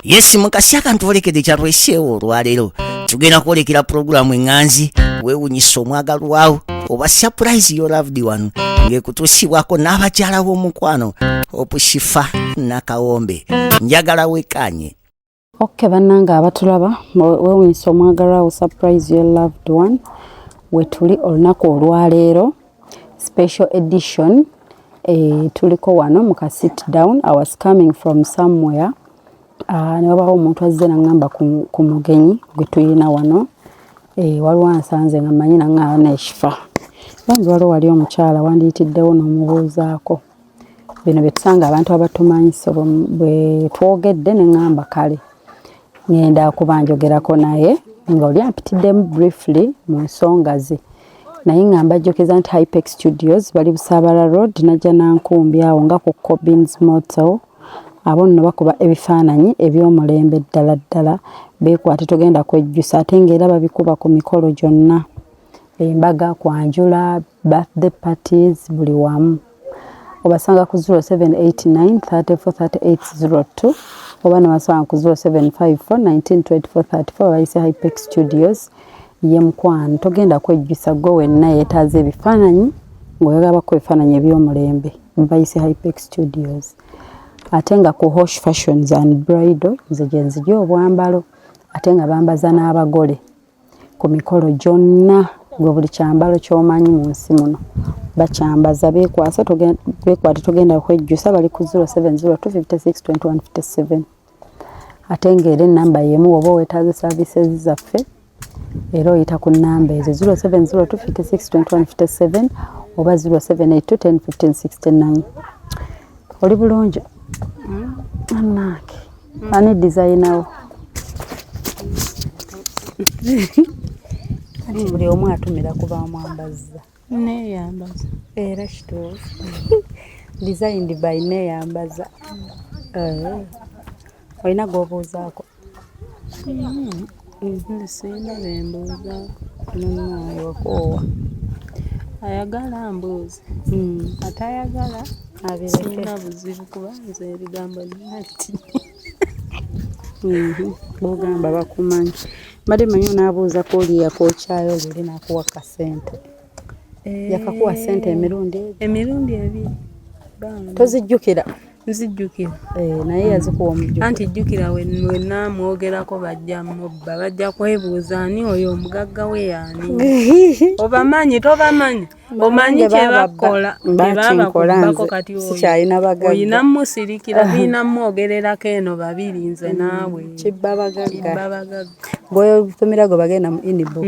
Yes mukasi akantu olekedde kyatweseewo olwaleero tugenda kwolekera programu eŋŋanzi weewunyisa omwagalwawo oba surprise your loved one ng'ekutuusibwako n'abakyala b'omukwano opushifa nakawombe njagala wekanye. Okay bannange abatulaba weewunyisa omwagalwawo surprise your loved one wetuli olunaku olwaleero special edition tuliko wano muka sit down. I was coming from somewhere ne wabawo omuntu azze nangamba ku mugenyi gwe tuyina wano waliwo ansanze nga mmanyi nangamba nekifa bangi waliwo wali omukyala wandiyitiddewo n'omubuuzaako bino betusanga abantu abatumanyi so bwe twogedde ne ngamba kale ngenda kuba njogerako naye nga oli ampitiddemu briefly mu nsonga ze naye ngamba jjokeza nti Hypex Studios bali Busaabala Road najja Nankumbi awo nga ku Cobbins Motel abo nno bakuba ebifaananyi eby'omulembe ddala ddala beekwate togenda kwejjusa ate ng'era babikuba ku mikolo gyonna embaga kwanjula birthday parties buli wamu obasanga ku 0789 343802 oba ne basanga ku 0754 192434 bayise Hypex Studios ye mukwano togenda kwejjusa gwe wenna yeetaaza ebifaananyi ng'oyagabako ebifaananyi eby'omulembe bayise Hypex Studios ate nga ku Hosh Fashions and Bridal nze gye nzija obwambalo ate nga bambaza n'abagole ku mikolo gyonna gwe buli kyambalo ky'omanyi mu nsi muno bakyambaza beekwate togenda kwejjusa bali ku 0702562157 ate ng'era ennamba y'emu oba weetaaza services zaffe era oyita ku nnamba ezo 0702562157 oba 0782101569 oli bulungi annake ani designer ati buli omu atumira kuba mwambazza neyambaza era kituufu designed by neyambaza olina g'obuuzaako sina bembuuzaako nonaaye wakoowa ayagala mbuuzi atayagala sina buzibu kuba nze ebigambo nati bogamba bakumanyi mbadde manyi onaabuuza koliya kokyayo luli nakuwa kasente yakakuwa sente emirundi ebiri tozijjukira nzijjukira naye yazikuwa omujjuko anti jjukira wennaamwogerako bajja mubba bajja kwebuuza ani oyo omugagga we yaani obamanyi tobamanyi omanyi kyebakola bebabakubako kati oyina musirikira biina mwogererako eno babiri nze naawe kibba bagagga bwetumira gwe bagenda mu inbox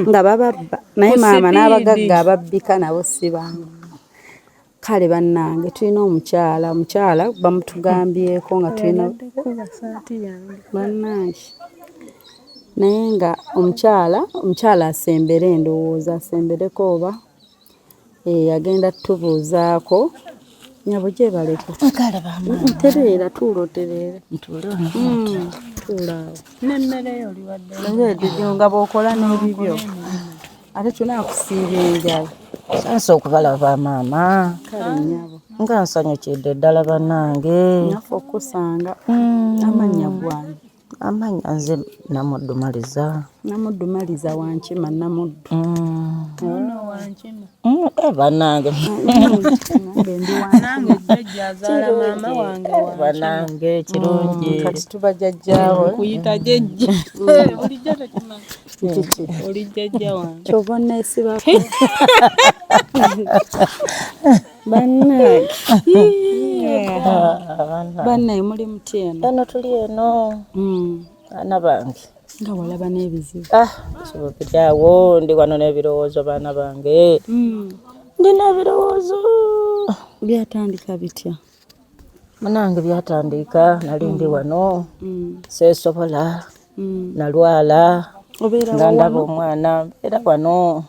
nga bababba naye maama n'abagagga ababbika nabo sibanga kale bannange tulina omukyala bamutugambyeko nga tulina bannange naye nga omukyala asembere ndowooza asembereko oba agenda tubuuzaako nyabo gye baleke tereera tuulotereere tuulaawo n'emmere eyo oliwadde nga bw'okola n'ebibyo ate tunaakusiibya enjala sansa okubalaba maama kale nnyabo nga nsanyukidde ddala bannange naffe okusanga amannya gwange amanya nze namuddumaliza wankima namuddu wankima bannange nange jjajja azaala maama wange bannange kirungi kati tuba jjajjaawe kuyita jjajja bulijjo tekimanyi oli jjajja wange kyova neesibako bannange bannaye muli muti eno eno tuli eno baana bange nga walaba n'ebizibu sobokiryawo ndi wano n'ebirowoozo baana bange ndina ebirowoozo byatandika bitya munange byatandika nali ndi wano seesobola nalwala nga ndaba omwana era wano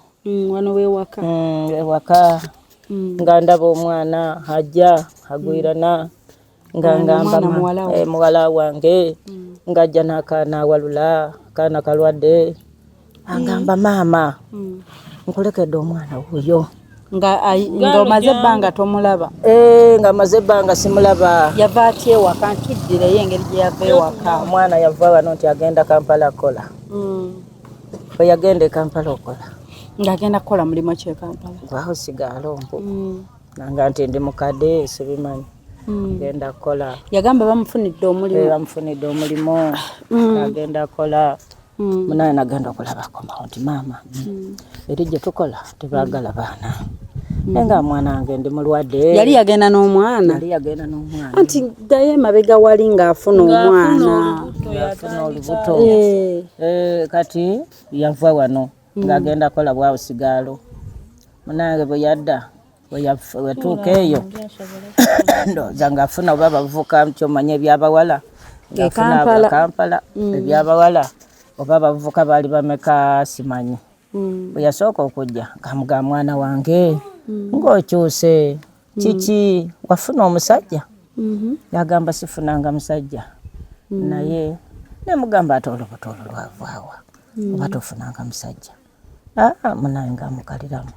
ewaka nga ndaba omwana ajja agwirana nga ngamba muwala wange ng'ajja n'akaana awalula akaana kalwadde agamba maama nkulekedde omwana wuyo nga maze ebbanga tomulaba. Nga maze ebbanga simulaba. Yava atya ewaka ntuddireyo engeri gye yava ewaka. Omwana yava wano nti agenda Kampala kola. Bwe yagenda e Kampala okola. Ng'agenda kukola mulimu ki e Kampala? Gwaho sigalompo. Nanga nti ndi mukadde sibimanyi. Genda kola. Yagamba bamufunidde omulimu. Bamufunidde omulimu. Agenda kola. Munaye nagenda okulabako nti maama eri gye tukola tebaagala baana. Nga mwana wange ndi mulwadde. Yali yagenda n'omwana? Yali yagenda n'omwana. Anti ddayo emabega wali ng'afuna omwana. Ng'afuna olubuto. Kati yava wano ng'agenda kola bwawo sigaalo. Munange bwe yadda bwe tuuka eyo ndowooza ng'afuna oba bavuka kyomanya ebyabawala. Ng'afuna Kampala ebyabawala. Oba bavuka baali bameka simanyi. Bwe yasooka okujja nkamugamba mwana wange ng'okyuse kiki wafuna omusajja? Yagamba sifunanga musajja. Naye nemugamba ate olubuto olwo lwavaawa oba tofunanga musajja. Munaye ng'amukaliramu.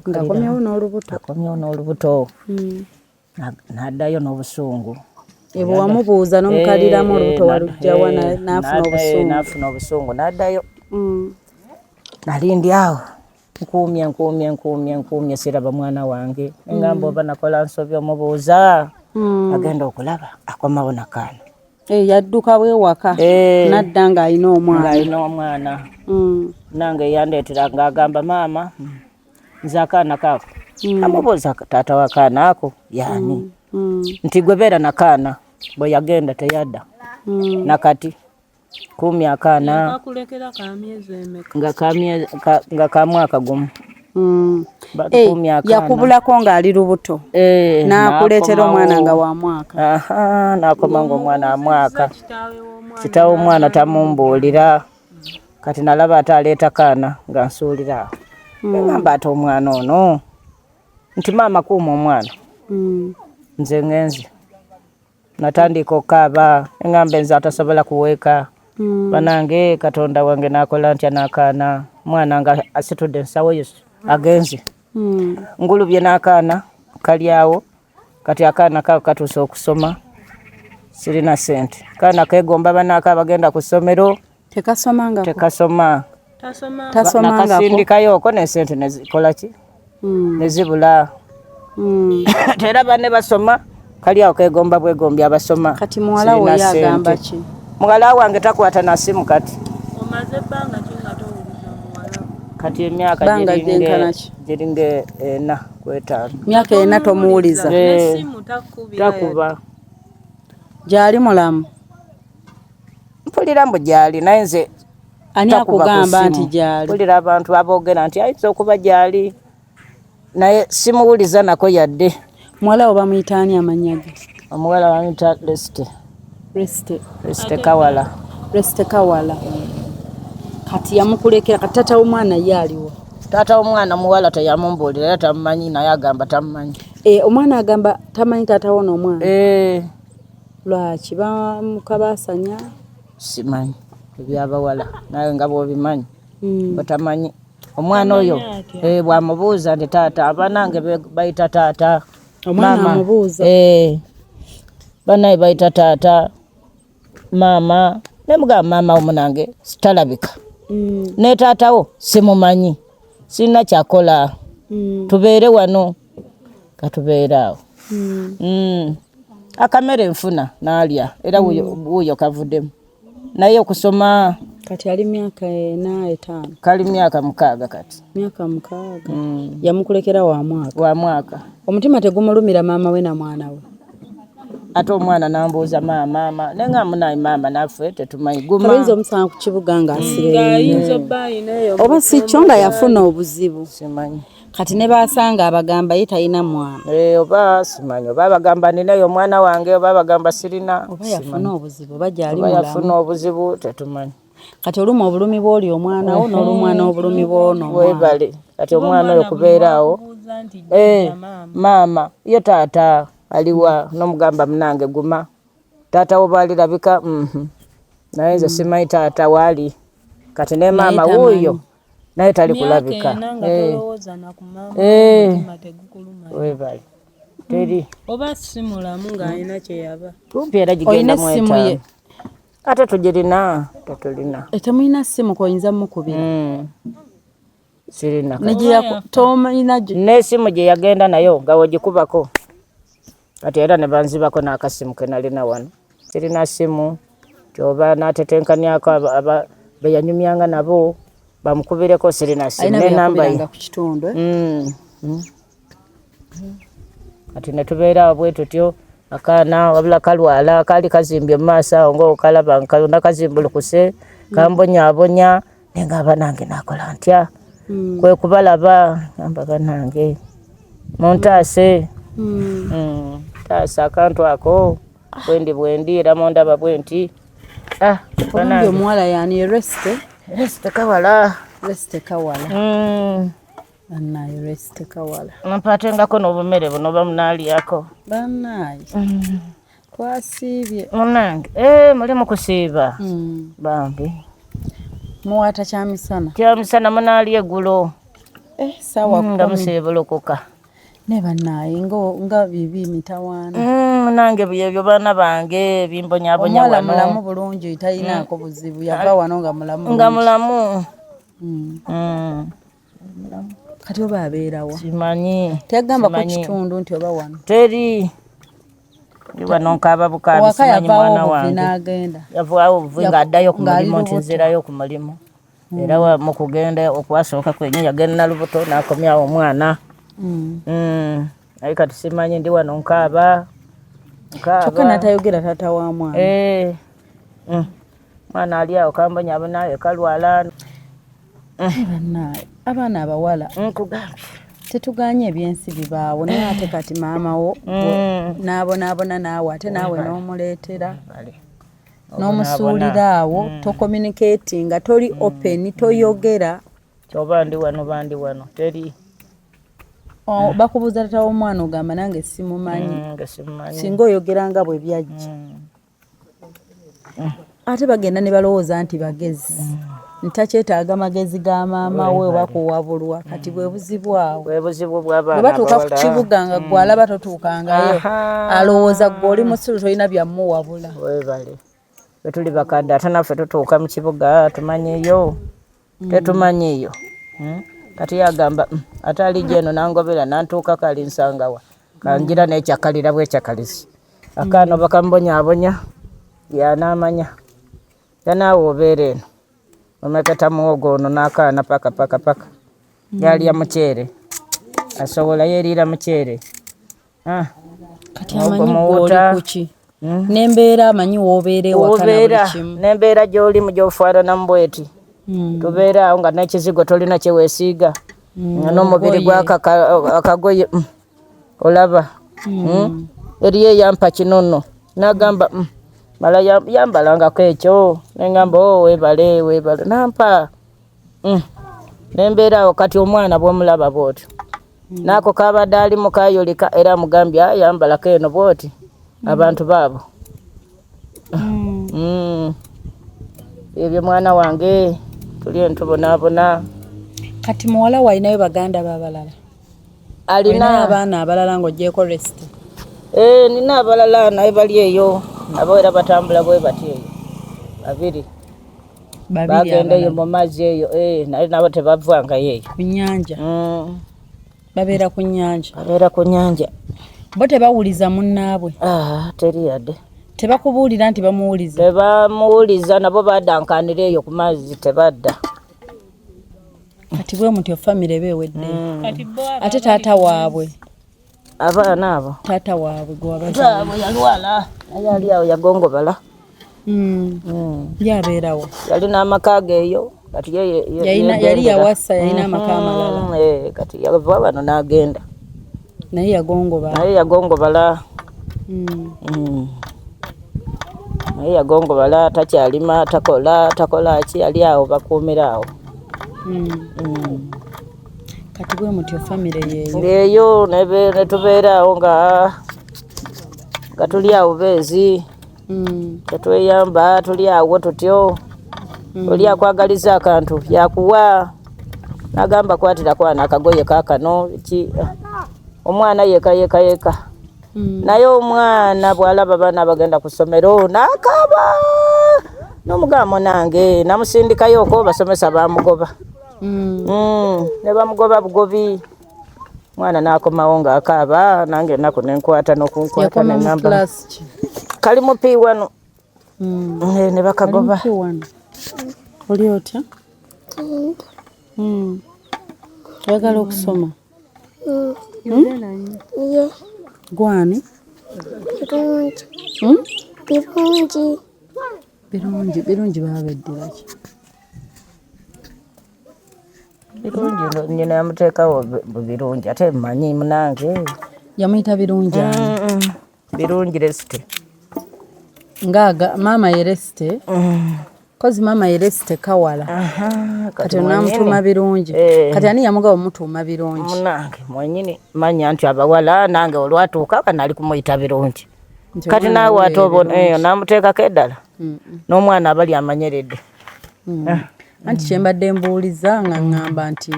Ng'akomyewo n'olubuto. Akomyewo n'olubuto. N'addayo n'obusungu. Ebwe wamubuuza n'omukaliramu olubuto walugjawa n'afuna obusungu. N'afuna obusungu n'addayo. Nalindi awo nkuumye siraba mwana wange. Engamba oba nakola nsobi omubuuza agenda okulaba akomawo nakaana. Yadduka bwewaka nadda ng'alina omwana. Nange yandeetera ng'agamba maama nze akaana kaako. Amubuuza taata w'akaana ako yaani. Nti gwe beera nakaana. Bwe yagenda teyadda. Nakati kuumye akaana nga ka mwaka gumu. Yakubulako ng'ali lubuto. N'akuleetera omwana nga wa mwaka. N'akoma ng'omwana wa mwaka. Kitaawe omwana tamumbuulira. Kati nalaba ate aleeta kaana nga nsuulira awo. Ngamba ate omwana ono nti maama kuuma omwana. Nze ngenze. Natandika okukaaba engamba nze atasobola kuweeka. Banange Katonda wange n'akola ntya n'akaana. Mwana nga asitudde ensawo yo agenze. Ngulubye n'akaana kali awo. Kati akaana kako katuuse okusoma. Sirina sente. Kaana keegomba banaaka bagenda ku ssomero. Tekasoma. Nakasindikayo okwo n'esente ne zikola ki? Ne zibula. Era banne basoma. Kali awo keegomba bwegombye abasoma. Kati muwala we yagamba ki? Muwala wange takwata na simu kati. Omaze ebbanga ki nga towuliza muwala? Kati emyaka giringe 4 ku 5. Myaka 4 tomuwuliza. Simu Takuba. Gyali mulamu? Mpulira mbu gyali naye nze ani akugamba nti gyali? Mpulira abantu aboogera nti ayinza okuba gyali naye simuwuliza nako yadde. Muwala we bamuyita ani amannya ge? Omuwala bamuyita Leste Kawala. Kati yamukulekera kati taata w'omwana ye aliwo? Taata w'omwana muwala teyamumbuulira era tamumanyi naye agamba tamumanyi. Omwana agamba tamanyi taata wo n'omwana? Lwaki bamukabasanya? Simanyi ebyabawala naye nga bw'obimanyi batamanyi. Omwana oyo bwamubuuza nti taata abanange bayita taata. Omwana amubuuza? Banaye bayita taata maama. Nemugamba maama omunange sitalabika. Ne taatawo simumanyi. Sirina kyakola. Tubeere wano. Katubeere awo. Akamere nfuna n'alya era wuuyo kavuddemu. Naye okusoma kati ali myaka 4 5. Kali myaka 6 kati. Myaka 6. Yamukulekera wa mwaka. Omutima tegumulumira maama we na mwana we? Ate omwana nambuuza maama nenga munayi maama naffe tetumanyi guma. Ayinza omusanga ku kibuga ng'asire. Oba si kyo nga yafuna obuzibu. Simanyi. Kati ne basanga abagamba ye talina mwana. Oba simanyi oba bagamba ninayo omwana wange oba bagamba sirina. Oba yafuna obuzibu oba gyali mulamu. Oba yafuna obuzibu tetumanyi. Kati olumu obulumi bw'oli omwana wo n'olumwana obulumi bw'ono. Webale. Kati omwana oyo kubeera awo. Maama ye taata aliwa n'omugamba munange guma. Taata wo baalirabika naye nze simanyi taata waali. Kati ne maama wuuyo naye tali kulabika. Webale teri oba simulamu ng'alina kye yaba kumpi era gigenda mu etaano. Ate tugirina tetulina. Temulina ssimu koyinza mukubira. Sirina. N'essimu gye yagenda nayo nga wegikubako. Kati era ne banzibako n'akasimu ke nalina wano. Sirina ssimu kyoba n'atetenkanyako be yanyumyanga nabo bamukubireko sirina ssimu n'enamba ye. Kati ne tubeera bwe tutyo akaana wabula kalwala kali kazimbye mu maaso awo ng'okalaba nkayonda kazimbulukuse kambonyaabonya naye ng'aba nange nakola ntya kwe kubalaba gamba banange muntaase taasa akantu ako bwendi era mondaba bwe nti banange omuwala yani Reste Kawala bannaye Reste Kawala mpatengako n'obumere buno bamunaaliyako bannaye twasiibye munange muli mu kusiiba bambi muwaata kyamisana munaali eggulo sawa nga musiibulukuka ne bannaye nga bibi mitawaana munange byebyo baana bange bimbonyaabonya wano mulamu bulungi talinaako buzibu yava wano nga mulamu kati oba abeerawa simanyi tegambako kitundu nti oba wano teri wano nkaaba bukaabi simanyi mwana wange yavaawo obuvi ng'addayo ku mulimu nti nzirayo ku mulimu era mu kugenda okwasooka kwenye yagenda na lubuto n'akomyawo omwana naye kati simanyi ndi wano nkaaba kyokka n'atayogera taata wa mwana mwana ali awo kambonyaabonaye kalwala bannaye abaana abawala tetuganye ebyensi bibaawo naye ate kati maama wo n'abonaabona naawe ate naawe n'omuleetera n'omusuulira awo tokommunicating nga toli open toyogera kyoba ndi wano teri bakubuuza tata w'omwana ogamba nange simumanyi singa oyogera nga bwe byajja ate bagenda ne balowooza nti bagezi ntakyetaaga magezi ga maama we oba kuwabulwa kati bwe buzibu awo bwe bw'abaana batuuka ku kibuga nga gwe alaba totuukangayo alowooza gwe oli musulu tolina byamuwabula webale bwe tuli bakadde ate naffe tutuuka mu kibuga tumanyiyo tetumanyiyo kati yagamba ate alijja eno nangobera nantuuka kali nsangawa kangira n'ekyakalira bw'ekyakalizi akaana bakamubonyaabonya yanaamanya yanaawe obeera eno omeketa muwogo ono n'akaana paka yalya muceere asobola yeeriira muceere kati amanyi gw'oli kuki n'embeera amanyi w'obeera ewakana buli kimu n'embeera gy'olimu gy'ofaananamu bweti tubeera awo nga n'ekizigo tolina kyeweesiiga n'omubiri gw'akagoye olaba eriyo eyampa kinono n'agamba mala yambalangako ekyo nengamba webale nampa nembeera awo kati omwana bw'omulaba bw'otyo naako kabadde ali mukayolika era amugambye yambalako eno bw'oti abantu baabo ebyo mwana wange tuli entubonaabona kati muwala walinayo baganda babalala alina abaana abalala ng'ogyeko Reste nina abalala naye bali eyo abo era batambula bwe bati eyo babiri bagenda eyo mu mazzi eyo naye nabo tebavaangayo eyo ku nnyanja babeera ku nnyanja bo tebawuliza munnaabwe teri yadde tebakubuulira nti bamuwuliza tebamuwuliza nabo baddankanira eyo ku mazzi tebadda kati bwe mutyo famire beewedde ate taata waabwe abaana abo taata waabwe gwewabazaabwe yalwala yali awo yagongobala yabeerawo yali n'amaka geeyo kati yali yawassa yalina amaka amalala kati yava wano n'agenda naye yagongobala naye yagongobala takyalima takola ki yali awo bakuumira awo kati bwe mutyo famire yeeyo netubeera awo nga tuli awo beezi tetweyamba tuli awo tutyo oli akwagaliza akantu yakuwa nagamba kwatira kwana akagoye kakano ki omwana yeka naye omwana bwalaba baana bagenda ku ssomero nakaba n'omugamo nange namusindikayo ko basomesa bamugoba ne bamugoba bugobi mwana nakomawo nga akaba nange nako nenkwata n'okunkwata nengamba kali mu P1 ne bakagoba oli otya oyagala okusoma gwani birungi babeddira ki birungi nyina yamuteekawo birungi ate mmanyi munange yamuyita birungi birungi resite ngaga mama yeresite kozi mama yeresite Kawala kati onamutuma birungi kati ani yamugawo mutuma birungi munange mwenyini manya nti abawala nange olwatuuka banali kumuyita birungi kati naawe ate obona eyo namuteekako eddala n'omwana abali amanyeredde anti kyembadde mbuuliza nga ŋŋamba nti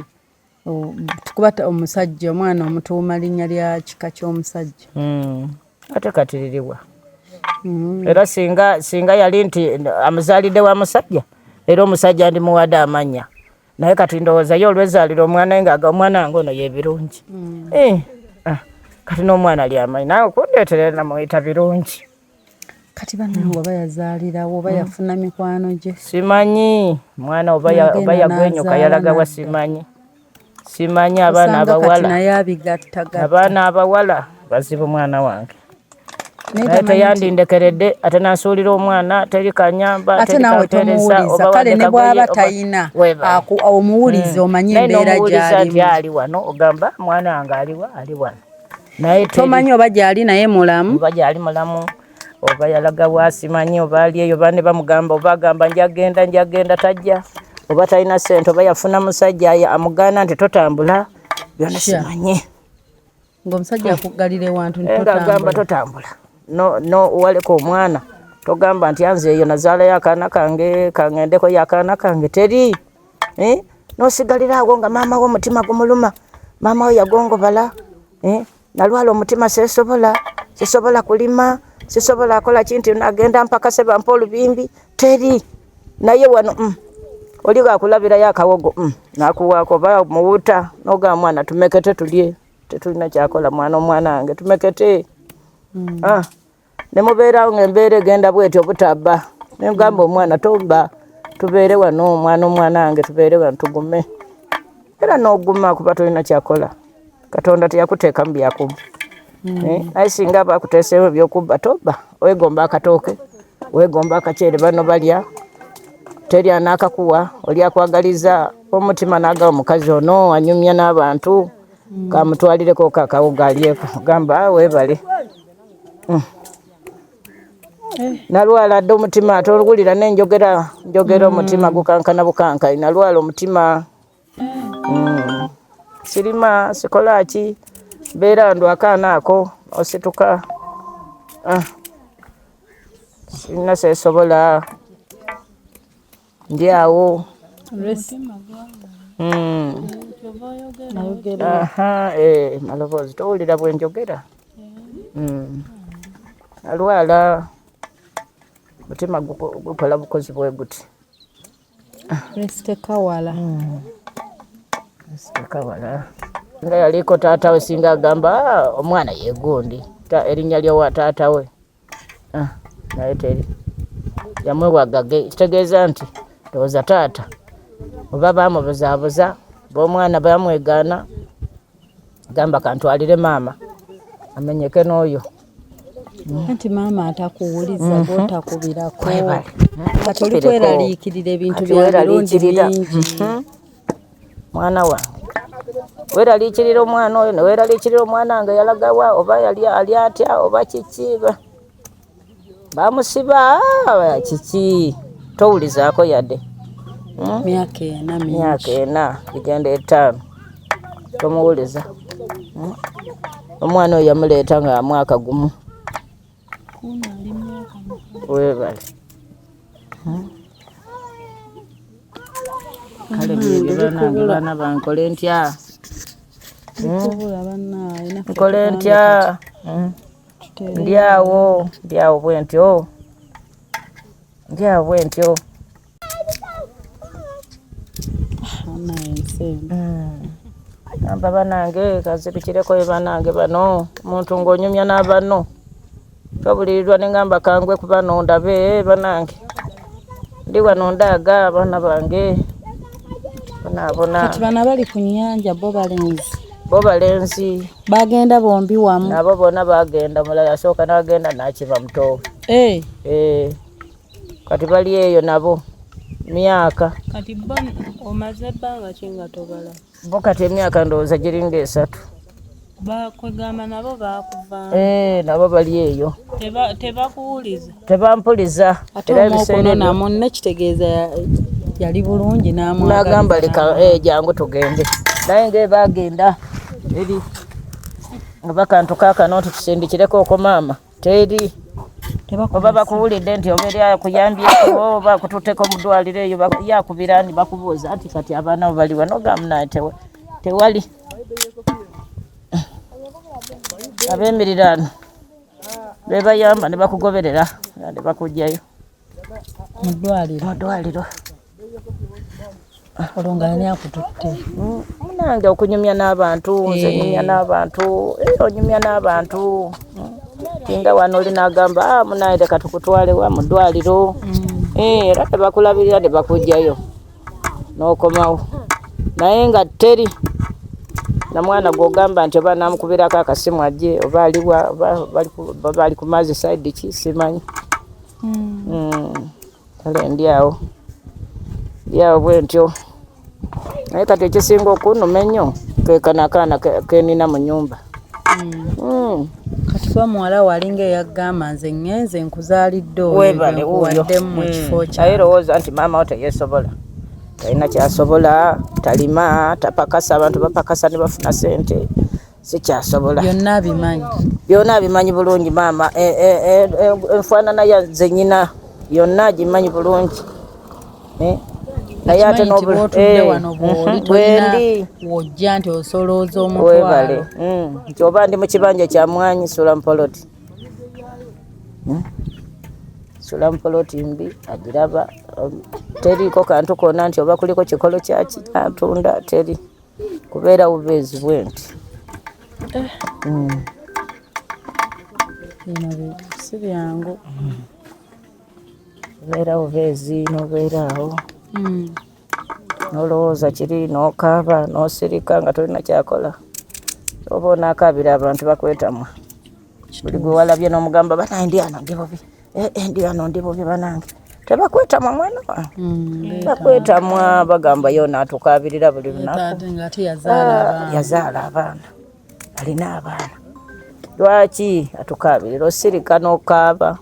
tukuba omusajja omwana omutuuma linnya lya kika ky'omusajja ate katiririrwa era singa yali nti amuzaalidde wa musajja era omusajja ndimuwadde amanya naye kati ndowooza ye olwezaalira omwana nga omwana wange ono ye birungi kati n'omwana ali amanyi nawe kundeetera namuyita birungi kati bannange oba yazaalirawo oba yafuna mikwano gye simanyi mwana oba yagwenyuka yalagawa simanyi abaana abawala abaana abawala bazibu mwana wange naye teyandindekeredde ate nansuulira omwana teri kanyamba ate nawe tomuwuliza kale ne bw'aba tayina omuwulize omanye embeera gy'alimu ali wano ogamba mwana wange ali wano naye tomanyi oba gy'ali naye mulamu oba gy'ali mulamu oba yalaga wasimanyi oba ali eyo bane bamugamba oba agamba njagenda tajja oba talina ssente oba yafuna musajja amugana nti totambula byonna simanyi ng'omusajja akugalira ewantu agamba totambula no waleko omwana togamba nti anze eyo nazaalayo akaana kange kangendeko yakaana kange teri nosigalira awo nga maama we omutima gumuluma maama we yagongobala nalwala omutima sisobola kulima sisobola akola kintu nagenda mpaka sebampa olubimbi teri naye wano oli akulabirayo akawogo nakuwaako ba muwuta noga mwana tumekete tulye tetulina kyakola omwana wange tumekete nemubeerawo ngaembeera egenda bwetyo obutabba negamba omwana tobba tubeere wano omwana wange tubeere wano tugume era noguma kuba tolina kyakola Katonda teyakuteeka mu byakuba naye singa aba akuteeseemu ebyokubba tobba wegomba akatooke wegomba akaceere bano balya terya n'akakuwa oli akwagaliza omutima n'agaba omukazi ono anyumya n'abantu kamutwalireko kakawogo alyeko gamba weebale nalwala dde omutima towulira nenjogera omutima gukankana bukanka nalwala omutima sirima sikolaki beera ndo akaana ako osituka sirina sesobola ndi awo maloboozi towulira bwenjogera alwala mutima gukola bukozi bwe guti Kawala nga yaliko taata we singa agamba omwana yegundi erinnya lyowa taata we naye teri yamwewagage kitegeeza nti ndowooza taata oba bamubuzaabuza b'omwana bamwegaana gamba kantwalire maama amenyeke n'oyo anti maama atakuwuliza bwotakubirako kati oli kweraliikirira ebintu bya birungi bingi mwana wange weraliikirira omwana oyo neweraliikirira omwana wange yalagawa oba ali atya oba kiki bamusiba kiki towulizaako yadde myaka ena igenda 5 tomuwuliza omwana oyo yamuleeta nga mwaka gumu weebale kale banange bana bankole ntya kubula bannaye nkole ntya ndyawo bwentyo amba banange kazibikireko banange bano omuntu ng'onyumya n'abano tobulirirwa nengamba kangwe ku bano ndabe banange ndi wano ndaga abaana bange bona kati bana bali ku nnyanja bo balenzi bagenda bombi wamu nabo bona bagenda mulala asooka n'agenda n'akiva Mutobe kati bali eyo nabo myaka kati omaze ebbanga ki nga tobala bo kati emyaka ndowooza giringa 3 bakwegamba nabo bakuva nabo bali eyo tebakuwuliza tebampuliza era ebiseera namu nekitegeeza yali bulungi n'agamba leka jangu tugende naye ng'ebagenda eri nga bakantu kaakano tutusindikireko okwo maama teri oba bakuwulidde nti oba eri akuyambyeko oba akututteko mu ddwaliro eyo yakubira ndi bakubuuza nti kati abaana bo bali wano gamunaye tewali ab'emirirano bebayamba ne bakugoberera ne bakugjayo mu ddwaliro olwongani akututte munange okunyumya n'abantu nze nyumya n'abantu onyumya n'abantu kinga wano oli n'agamba munaye leka tukutwale wa mu ddwaliro era tebakulabirira ne bakugjayo n'okomawo naye nga teri na mwana gw'ogamba nti oba namukubirako akasimu ajje oba aliwa bali ku maazi side ki simanyi kale ndyawo bwentyo naye kati ekisinga okunuma ennyo kekana akaana kenina mu nnyumba kati kwa muwala walinga eyagamba nze ngenze nkuzaalidde webale waddemu mu kifo naye lowooza nti maama wo teyeesobola talina kyasobola talima tapakasa abantu bapakasa ne bafuna sente sikyasobola byonna abimanyi bulungi maama enfaanana yanze nyina yonna agimanyi bulungi naye ate bwendi wojja nti osolooza webale nti oba ndi mu kibanja kya mwanyi sula mpoloti sula mpoloti mbi agiraba teriko kantu kona nti oba kuliko kikolo kyaki atunda teri kubeera bubeezi bwenti si byangu kubeera bubeezi nobeeraawo nolowooza kiri nokaaba nosirika nga tolina kyakola oba onaakabira abantu bakwetamwa buli gwe walabye n'omugamba banaye ndi ano ndi bubi ndi ano ndi bubi banange tebakwetamwa mwana wange bakwetamwa bagamba yo naatukabirira buli lunaku yazaala abaana alina abaana lwaki atukabirira osirika n'okaaba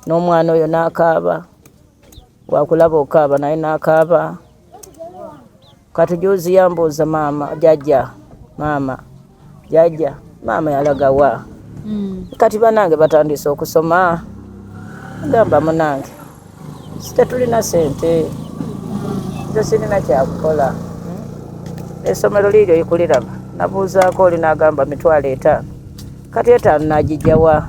n'omwana oyo n'akaaba wakulaba okaaba naye n'akaaba kati juzi yambuuza maama jajja yalagawa kati banange batandise okusoma gamba munange tetulina sente nze sirina kyakukola essomero liiryo ikuliraba nabuuzaako oli n'agamba 5,000 kati 5 nagijjawa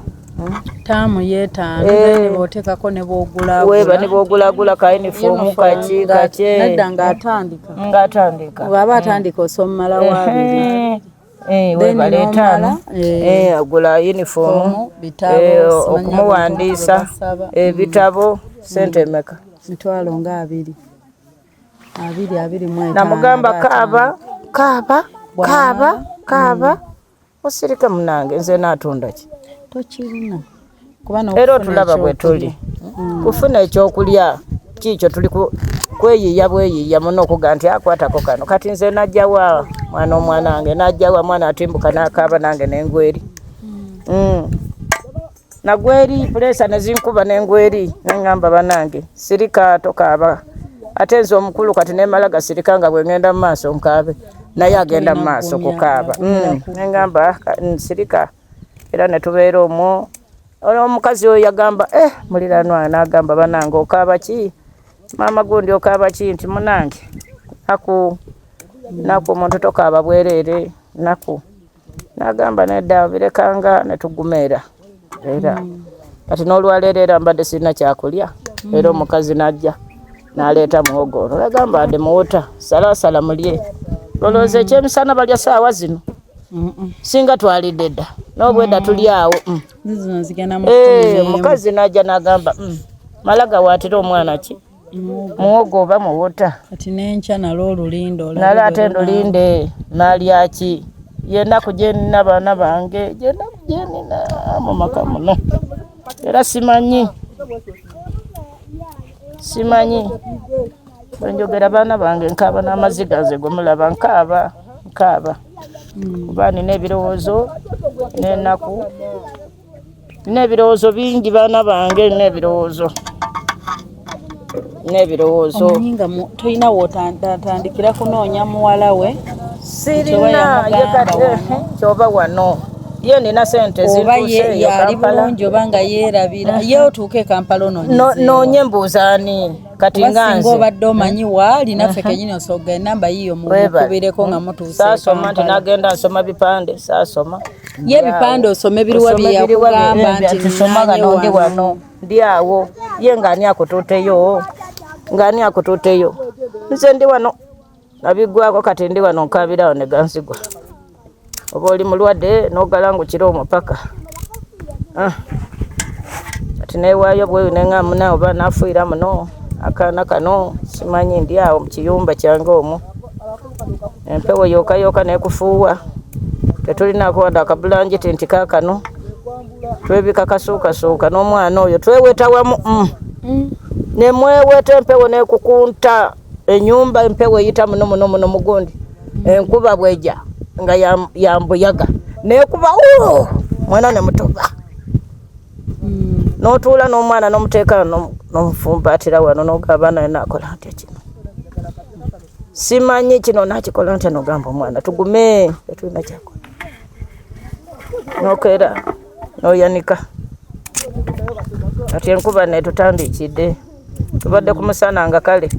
taamu yeetaano bootekako ne boogulaagula ne boogulaagula ka yunifoomu kaki nedda ng'atandika bw'aba atandika osomala waabiri webale 5 agula yunifoomu okumuwandiisa ebitabo sente emeka 20 namugamba kaaba osirika munange nze naatunda ki tokirina era otulaba bwe tuli kufuna ekyokulya kiikyo tuli kweyiiya bweyiiya muno okuga nti akwatako kano kati nze najjawa omwana wange najjawa mwana atimbuka n'akaaba nange n'engweri nagweri pulesa nezinkuba n'engweri neŋŋamba banange sirika tokaaba ate nze omukulu kati nemala gasirika nga bwe ŋŋenda mu maaso nkaabe naye agenda mu maaso kukaaba neŋŋamba nsirika era ne tubeera omwo omukazi oyo yagamba muliranwa n'agamba banange okaaba ki maama gundi okaaba ki nti munange naku omuntu tokaaba bwerere naku nagamba nedda birekanga netugumera era kati n'olwaleero era mbadde sirina kyakulya era omukazi najja naleeta muwogo ono nagamba ade muwota salasala mulye lolooza ekyemisana balya saawa zino singa twalidde dda n'obwedda tuli awo mukazi najja nagamba malaga waatira omwana ki muwogo oba muwota kati n'enkya nalwo olulindo nale ate ndulinde nalyaki yenaku gyenina baana bange gyenaku gyenina mu maka muno era simanyi bwenjogera baana bange nkaaba n'amaziga nze gwemulaba nkaaba kuba nina ebirowoozo n'enaku nina ebirowoozo bingi baana bange nina ebirowoozo omanyi nga tolina wotandikira kunoonya muwala we sirina kyoba wano ye nina sente zituuse yali bulungi oba nga yeerabira ye otuuke Kampala noonye mbuuzaani kati ngasinga obadde omanyi waali naffe kenyini osooga enamba yiyo mukubireko nga mutuuse saasoma nti nagenda nsoma bipande saasoma ye ebipande osome biriwa byeyakugamba nti tusomaga nondi wano ndi awo ye ngaani akutuuteyo nze ndi wano nabigwako kati ndi wano nkabirawo ne gansigwa oba oli mulwadde n'ogalangukira omupaka kati neewaayo bweyo neŋŋamuna oba nafuira muno akaana kano simanyi ndi awo mu kiyumba kyange omwo empewo yokayooka nekufuuwa tetulinako wadde akabulangiti nti kaakano twebika kasuukasuuka n'omwana oyo tweweta wamu nemweweta empewo nekukunta enyumba empewo eyita muno mugundi enkuba bweja nga yambuyaga nekuba mwana nemutoba notuula n'omwana nomuteeka nomufumbatira wano nogamba naye nakola ntya kino simanyi kino nakikola ntya nogamba omwana tugume tetulina kyakola nokeera noyanika ati enkuba netutandikidde tubadde ku musana nga kale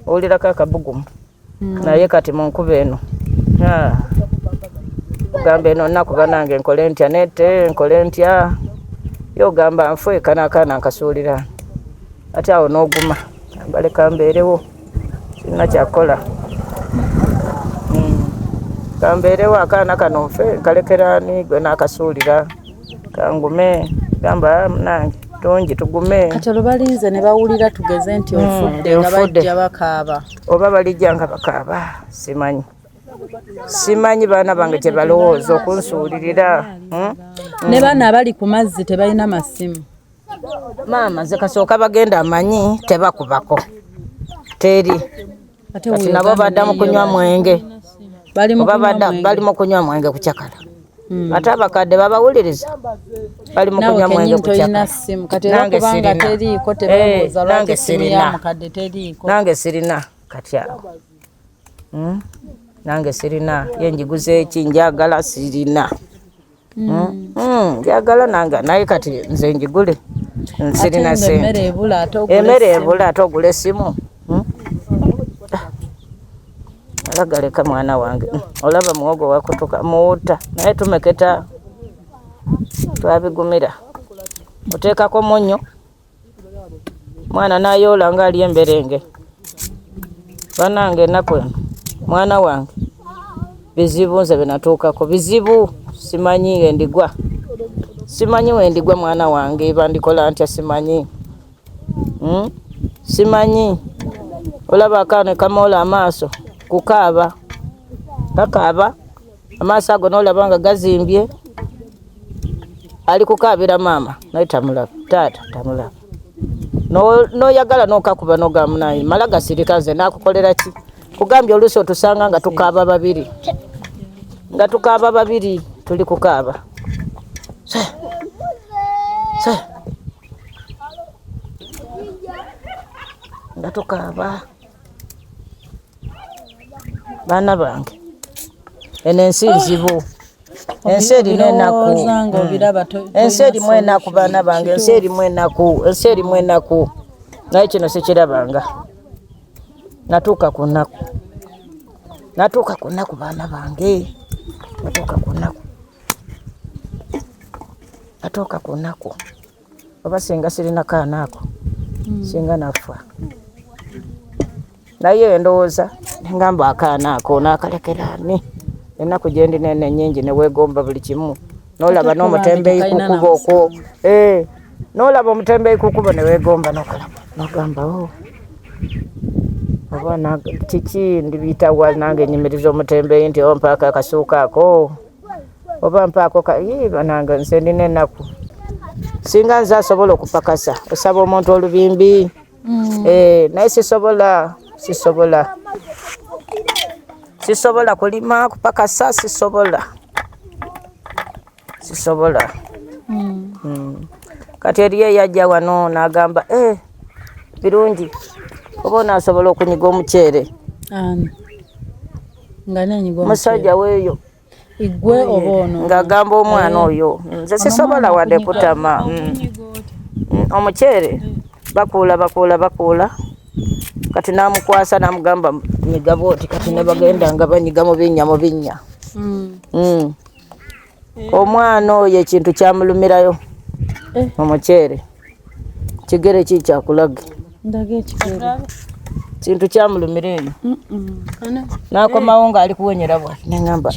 owulirako akabugumu naye kati mu nkuba eno ogamba eno nakuba nange nkole ntya nete nkole ntya yogamba nfweka n'akaana nkasuulira ate awo n'oguma baleka mbeerewo sirina kyakola kambeerewo akaana kano nfe nkalekeraani gwe n'akasuulira kangume gamba nange tungi tugume kati olubalinze ne bawulira tugeze nti ofudde nga bajja bakaaba oba balijja nga bakaaba simanyi baana bange kyebalowooza okunsuulirira ne baana abali ku mazzi tebalina masimu maama nze kasooka bagenda amanyi tebakubako teri kati nabo baddamu kunywa mwenge bali mu kunywa mwenge kucyakala ate abakadde babawuliriza bali mu kunywa mwenge kucyakala nange sirina kati awo nange sirina yenjiguze eki njagala sirina njagala nange naye kati nze njigule sirina sente emmere ebula ate ogula essimu alagaleka mwana wange olaba muwogo wakutuka muwuta naye tumeketa twabigumira oteekako munnyo mwana nayoola nga ali emberenge banange ennaku eno mwana wange bizibu nze binatuukako bizibu simanyi wendigwa mwana wange bandikola ntya simanyi simanyi olaba akaana kamoola amaaso kukaaba kakaaba amaaso ago nolaba nga gazimbye ali kukaabira maama naye tamulaba taata tamulaba noyagala nokakuba nogamunaye mala gasirika nze nakukolera ki kugambye oluusi otusanga nga tukaaba babiri tuli kukaaba nga tukaaba baana bange eno ensi nzibu ensi erina enaku ensi erimu enaku baana bange ensi erimu enaku naye kino sikirabanga natuuka ku nnaku natuuka ku nnaku baana bange natuuka ku nnaku oba singa sirina kaana ako singa nafa naye ndowooza ngamba akaana ako nakalekeraani ennaku gye ndi nene nnyingi ne weegomba buli kimu n'olaba n'omutembeeyi kukuba okwo n'olaba omutembeeyi kukuba ne weegomba n'ogamba oba kiki ndibiyitawa nange nyimiriza omutembeeyi nti ompaako akasuuka ako oba mpaako banange nze ndina ennaku singa nze asobola okupakasa osaba omuntu olubimbi naye sisobola kulima kupakasa sisobola kati eriyo yajja wano n'agamba birungi oba onaasobola okunyiga omuceere musajja weeyo igwe oba ono ng'agamba omwana oyo nze sisobola wadde kutama omuceere bakuula kati n'amukwasa n'amugamba nyiga booti kati ne bagenda nga banyiga mu binnya omwana oyo ekintu kyamulumirayo omuceere kigere kikyakulaga kintu kyamulumira eyo n'akomawo ng'ali kuwenyera bwati neŋŋamba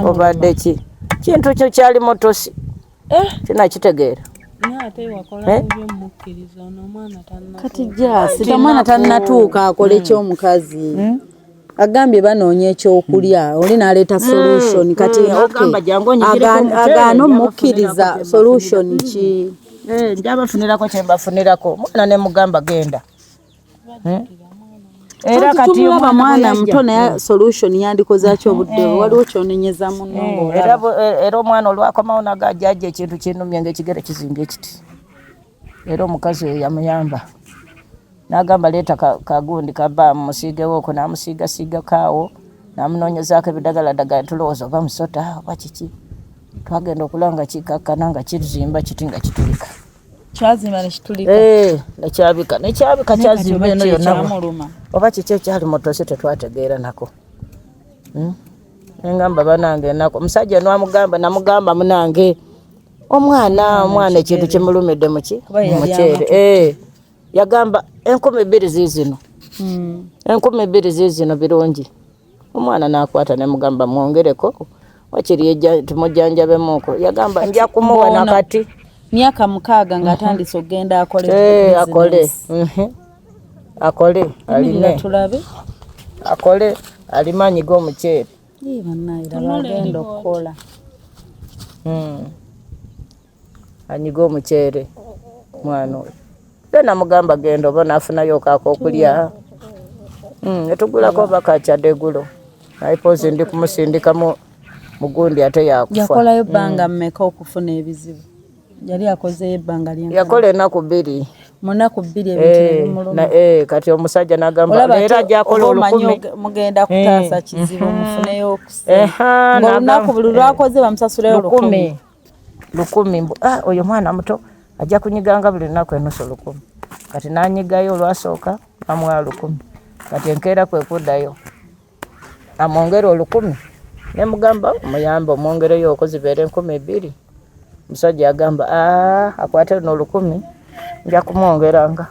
obadde ki kintu kyo kyali motosi kinakitegeera kati jasi tamwana tannatuuka akole ekyomukazi agambye banoonya ekyokulya oli n'aleeta solution kati agaana omukkiriza solution ki njabafunirako kyembafunirako mwana ne mugamba genda era kati tumulaba mwana muto naye solution yandikozaaki obudde waliwo kyonenyeza muno era omwana olwakomawo nagajajja ekintu kinumye ngaekigere kizimbye kiti era omukazi oyo yamuyamba n'agamba leeta kagundi kaba musiigewo okwo n'amusiigasiigakaawo n'amunoonyezaako ebidagaladagala tulowooza oba musota oba kiki twagenda okulanga kikakkana nga kizimba kiti nga kitulika kyazimba nekitulika nekyabika kyazimba eno yonna oba kiki ekyali motosi tetwategeera nako engamba banange enako omusajja namugamba munange omwana ekintu kimulumidde muceere yagamba 2,000 ziizino 2,000 ziizino birungi omwana nakwata nemugamba mwongereko wakiri tumujjanjabemuko yagamba nja kumuwa nakati myaka 6 ng'atandise okgenda akole aline akole alimanyiga omuceere agenda okukola anyiga omuceere mwana oyo namugamba genda oba nafunayo kaako okulya netugulako bakakyadde eggulo naye pozi ndi kumusindikamu mugundi ate yakufa yakolayo bbanga mmeka okufuna ebizibu yali akozeyo ebbanga yakola ennaku 2 mu nnaku 2 ebintu bimuluma kati omusajja n'agamba era ajja akola 10 mugenda kutaasa kizibu mufuneyo olunaku buli lwakoze bamusasulayo 10 oyo mwana muto ajja kunyiganga buli lunaku enusu 10 kati n'anyigayo olwasooka amuwa 10 kati enkeera kwe kuddayo amwongera 10 nemugamba omuyambe omwongereyo okozibeere 12 musajja agamba akwate no 10 nja kumwongeranga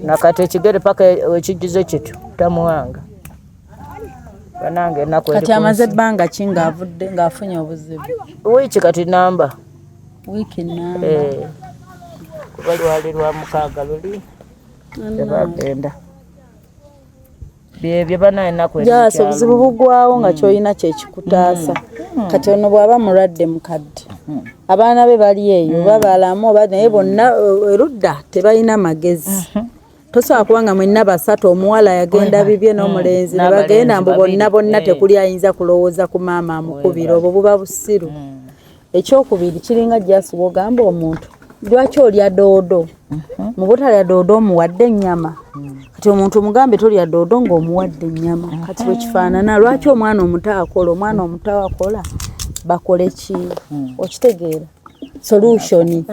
nakati ekigere paka ekigize kityo tamuwanga banange ennaku kati amaze ebbanga ki ng'avudde ng'afunye obuzibu wiiki kati namba wiiki namba kuba lwali lwa 6 luli tebagenda byebyo bana ennaku jasa obuzibu bugwawo nga kyolina kyekikutaasa kati ono bw'aba mulwadde mukadde abaana be bali eyo babalamu naye bonna erudda tebalina magezi tosobola kubanga mwenna basatu omuwala yagenda bibye n'omulenzi ne bagenda mbu bonna tekuli ayinza kulowooza ku maama amukubira obwo buba busiru ekyokubiri kiringa jasi bw'ogamba omuntu lwaki olya doodo mu butalya doodo omuwadde ennyama kati omuntu omugambe tolya doodo ng'omuwadde ennyama kati bwe kifaanana lwaki omwana omuto akola bakole ki okitegeera solution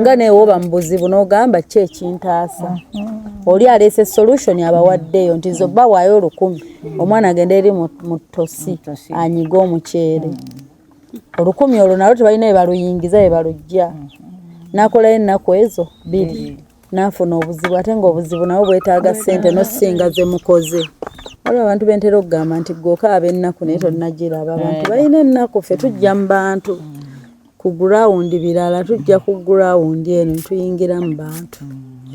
nga newe oba mu buzibu n'ogamba ki ekintaasa oli aleese solution abawaddeyo nti zobba waayo 1,000 omwana agenda eri mu ttosi anyiga omuceere 1,000 olwo nalwo tebalina bebaluyingiza bebalujja nakolayo ennaku ezo 2 nafuna obuzibu ate ngaobuzibu nabwo bwetaaga ssente nosinga ze mukoze waliwo abantu bentera okugamba nti gwokaaba ennaku naye tonnagiraba abantu balina ennaku ffe tujja mu bantu ku gurawundi birala tujja ku gurawundi eno tuyingira mu bantu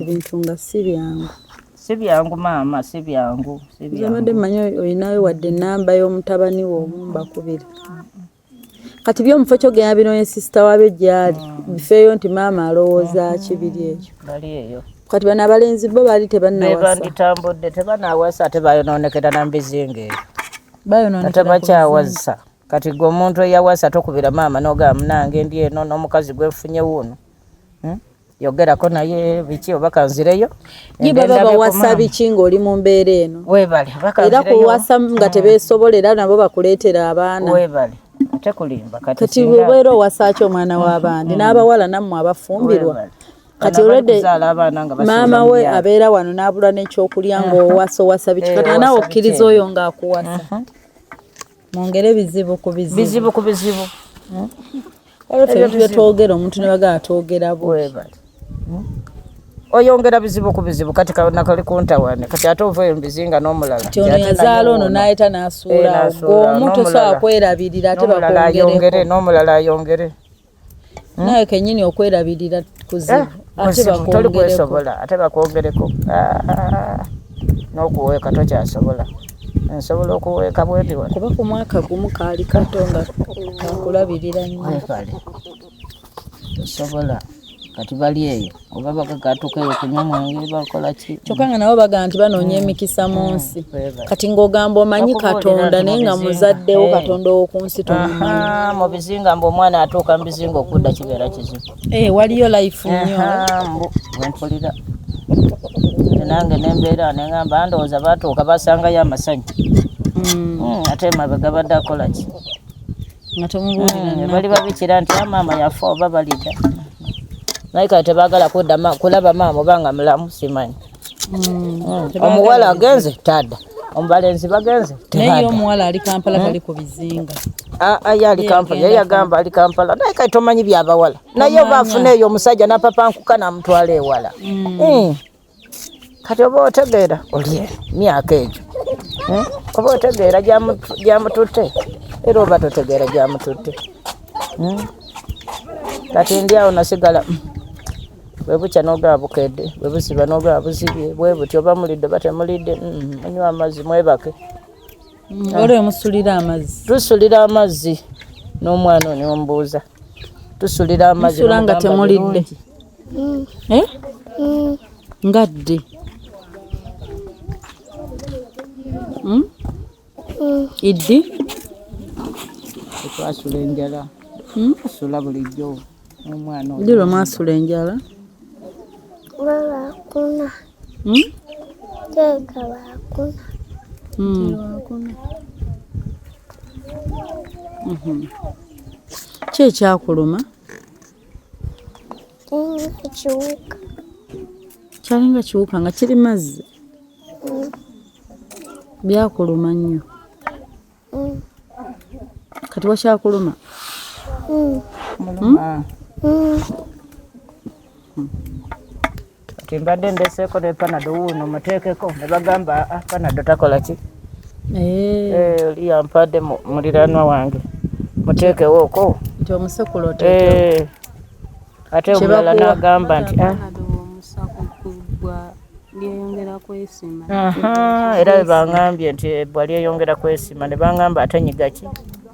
ebintu nga si byangu maama si byangu abadde mmanyi olinayo wadde ennamba y'omutabani wo mbakubira kati byomufo kyogenda bino sisita wabyo gyali bifeeyo nti maama alowooza kibiri ekyo bali eyo kati bano abalenzi bo baali tebanditambudde tebanawasa ate bayonoonekera nambizinga eyo ate bakyawasa kati gwe omuntu eyawasa tokubira maama n'ogamba nange ndi eno n'omukazi gwenfunye wuuno yogerako naye biki oba kanzireyo ye baba bawasa biki ng'oli mu mbeera eno weebale era kuwasa nga tebeesobolera nabo bakuleetera abaana weebale ate kulimba kati weera owasa ki omwana w'abandi n'abawala nammwe abafumbirwa kati olwedde maama we abeera wano n'abula n'ekyokulya ng'owasa biki kati naawe okkiriza oyo ng'akuwasa mwongere bizibu ku bizibu olwo ffe byetwogera omuntu ne bagala twogera weebale oyongera bizibu ku bizibu kati nakali kuntawane kati ate ovayo mubizinga n'omulala ti ono yazaala ono n'ayita n'asuula omuntu osobola kwerabirira ate bakwongereko n'omulala ayongere naye kennyini okwerabirira kuzibu ate bakwongereko n'okuweeka tokyasobola nsobola okuweeka bwendi wano kuba ku mwaka gumu kaali kato nga kakulabirira nnyo tosobola kati bali eyo oba bagagatukayo kunywa mwenge bakola ki kyokka nga nabo bagamba nti banoonya emikisa mu nsi kati ng'ogamba omanyi katonda naye nga muzaddewo katonda ow'oku nsi tomumanyi mu bizinga mbu omwana atuuka mu bizinga okudda kibeera kizibu waliyo life nnyo bwempulira nange nembeera neŋŋamba ndowooza batuuka basangayo amasanyu ate mabega badde akola ki nga tomubuulira bali babikira nti maama yafa oba balida naye kati tebaagala kulaba maama oba nga mulamu simanyi omuwala agenze tadda omubalenzi bagenze naye omuwala ali Kampala tali ku bizinga ye ali Kampala ye yagamba ali Kampala naye kati tomanyi byabawala naye oba afuna eyo omusajja napapankuka namutwala ewala kati oba otegeera oli myaka egyo oba otegeera gyamututte era oba totegeera gyamututte kati ndi awo nasigala bwe bukya n'ogaba bukedde bwe busiba n'ogaba busibye bwe buti oba mulidde oba temulidde munywa amazzi mwebake olwo musulira amazzi tusulira amazzi n'omwana ono ombuuza tusulira amazzi musula nga temulidde ngadde iddi twasula enjala asula bulijjo omwana ndi lwe mwasula enjala bakuna teka bakuna ki ekyakuluma kiwuka kyalinga kiwuka nga kiri mazzi byakuluma nnyo kati wakyakuluma kati mbadde ndeseeko ne panado wuuno muteekeko ne bagamba panado takola ki oli yampadde muliranwa wange muteekewooko nti omusekula ate omulala n'agamba nti era bwe baŋŋambye nti ebbwa lyeyongera kwesima ne baŋŋamba ate nyiga ki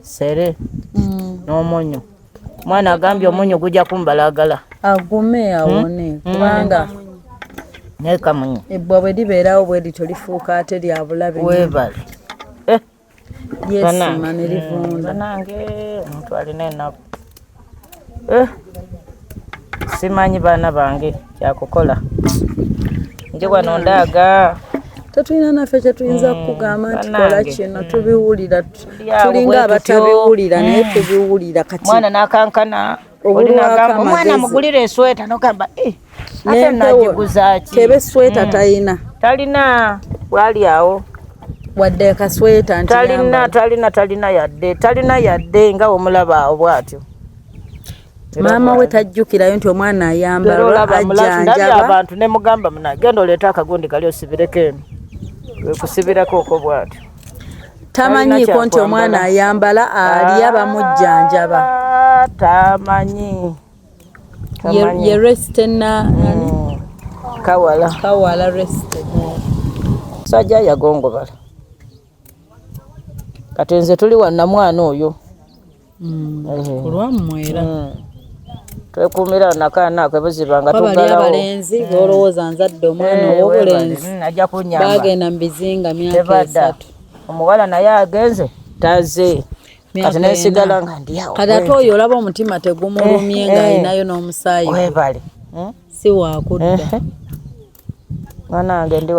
sere n'omunyu mwana agambye omunyu gujja kumbalagala agume awone kubanga naye kamunyu ebbwa bwe libeerawo bwe lityo lifuuka ate lya bulabe weebale lyesima ne livunda nange omuntu alina ennaku simanyi baana bange kyakukola nje wano ndaaga tetulina naffe kyetuyinza kukugamba nti kola kino tubiwulira tulinga abatabiwulira naye tubiwulira kati mwana nakankana obulwaka omwana mugulire esweta nogamba ate najiguzaaki kebe sweta talina bwali awo wadde akasweta nti talina yadde nga omulaba awo bwatyo. Maama we tajjukirayo nti omwana ayambalwa ajjanjaba. Abantu ne mugamba genda oleeta akagundi kali osibireko eno wekusibirako okwo bwatyo. Tamanyiiko nti omwana ayambala alya bamujjanjaba. Tamanyi ye resite kawala resite sajja yagongobala kati nze tuli wanna mwana oyo olwammwera twekumira nakaana ako buzibanga tugalawo abalenzi bolowooza nzadde omwana ow'obulenzi ajja kunyamba bagenda mu bizinga myaka 3 omuwala naye agenze taze kati nesigala nga ndiawo kati ate oyo olaba omutima tegumulumye nga alinayo n'omusaayi webale si wakudda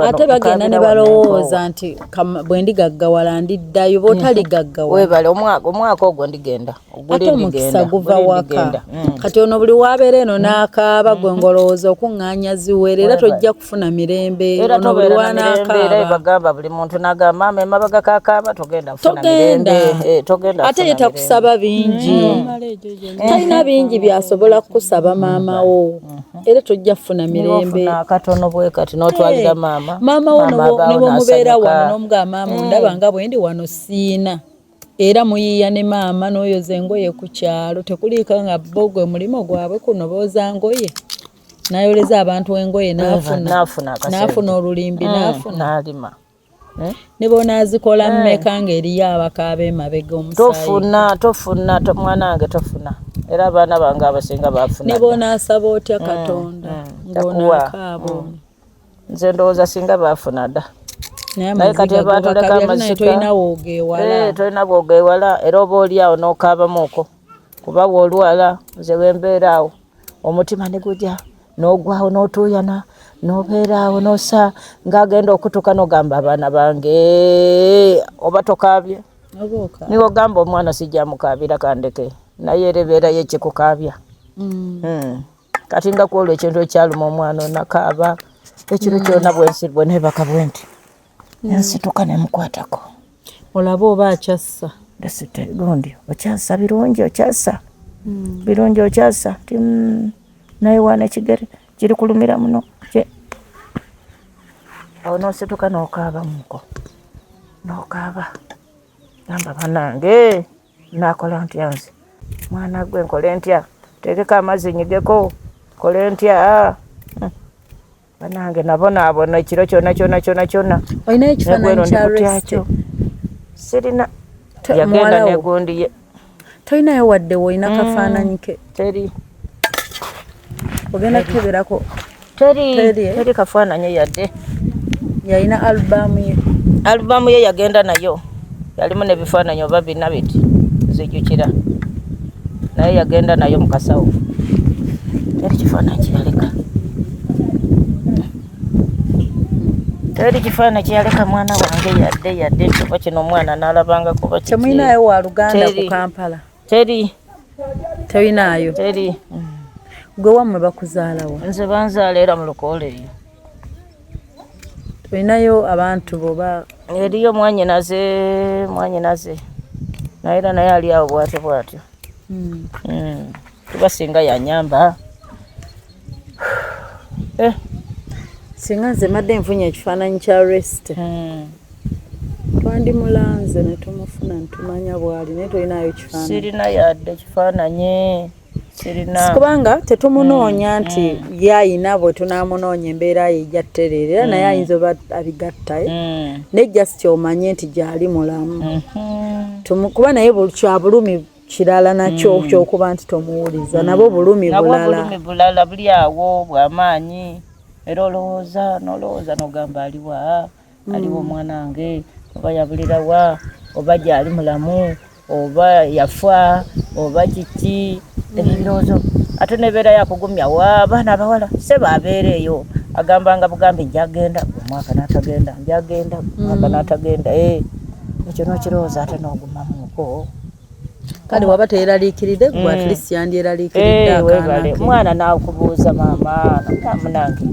ate bagenda ne balowooza nti bwe ndigaggawala ndiddayo bwotali gaggawala webale omwaka ogwo ndigenda ate omukisa guva waka kati ono buli wabeera eno n'akaaba gwe ngolowooza okuŋŋaanya ziwere era tojja kufuna mirembe ono buli wanaakaaba bagamba buli muntu n'agamba mama emabaga kakaaba togenda kufuna mirembe ate ye takusaba bingi talina bingi byasobola kukusaba maama wo era tojja kufuna mirembe akatono bwe kati n'otwalira maama wo ne bwomubeera wano n'omugamba maama ndaba nga bwe ndi wano siina era muyiiya ne maama n'oyoza engoye ku kyalo tekuliika nga bo gwe mulimo gwabwe kuno booza ngoye n'ayoleza abantu engoye n'afuna olulimbi n'alima ne bonaazikola mmeka ng'eriyo abakaaba emabega omusaayi tofuna mwanange tofuna era abaana bange abasinga bafuna ne bonaasaba otya katonda ng'onaakaaba nze ndowooza singa bafuna dda naye kati batuleka amazika tolina bwogewala era oba oli awo n'okaabamuuko kuba bw'olwala nze wembeera awo omutima ne gujja n'ogwawo n'otuuyana n'obeera awo n'osa ng'agenda okutuuka n'ogamba abaana bange oba tokaabye niwe ogamba omwana sijja mukaabira kandeke naye era ebeerayo ekikukaabya kati nga kwolwo ekintu ekyaluma omwana onakaaba ekiro kyonna bwe nebaka bwe nti ensituka nemukwatako olaba oba akyassa gundi okyassa birungi okyassa birungi okyassa ti naye wana ekigere kiri kulumira muno awo nosituka nokaaba muko nokaaba gamba banange nakola ntya nze mwana gwe nkole ntya tegeka amazzi nyigeko kole ntya banange nabonaabona ekiro kyonna olinayo ekifaananyi kya resite sirina yagenda negundi ye tolinayo wadde woolina kafaananyi ke teri ogenda kukeberako teri kafaananyi yadde yalina alubamu ye yagenda nayo yalimu nebifaananyi oba bina biti zijjukira naye yagenda nayo mukasawo teri kifaananyi kyeyaleka teri kifaananyi kyeyaleka mwana wange yadde ntoba kino omwana n'alabanga kuba temulinayo wa Luganda ku Kampala tolinayo teri gwe wammwe bakuzaalawo nze banzaala era mu Lukoole eyo tolinayo abantu boba eriyo mwanyinaze naye era naye ali awo bwatyo kuba singa yanyamba singa nze madde nfunye ekifaananyi kya resite twandimulanze ne tumufuna netumanya bwali naye tolinayo kifaananyi sirina yadde kifaananyi sirina kubanga tetumunoonya nti yayina bwe tunaamunoonya embeera ye ejja ttereera era naye ayinza oba abigattayo nejja si kyomanye nti gyali mulamu kuba naye kya bulumi kirala nakyo kyokuba nti tomuwuliza nabwo bulumi bulala buli awo bw'amaanyi era olowooza n'ogamba aliwa omwanange oba yabulirawa oba gyali mulamu oba yafa oba kiki ebirowoozo ate nebeera yakugumyawo abaana abawala se babeereeyo agambanga bugambi njagenda omwaka n'atagenda njagenda omwaka n'atagenda ekyo n'okirowooza ate n'ogumamuuko kale waba teeraliikiridde gwe at least yandyeraliikiridde akaana ke. Mwana n'akubuuza maama munange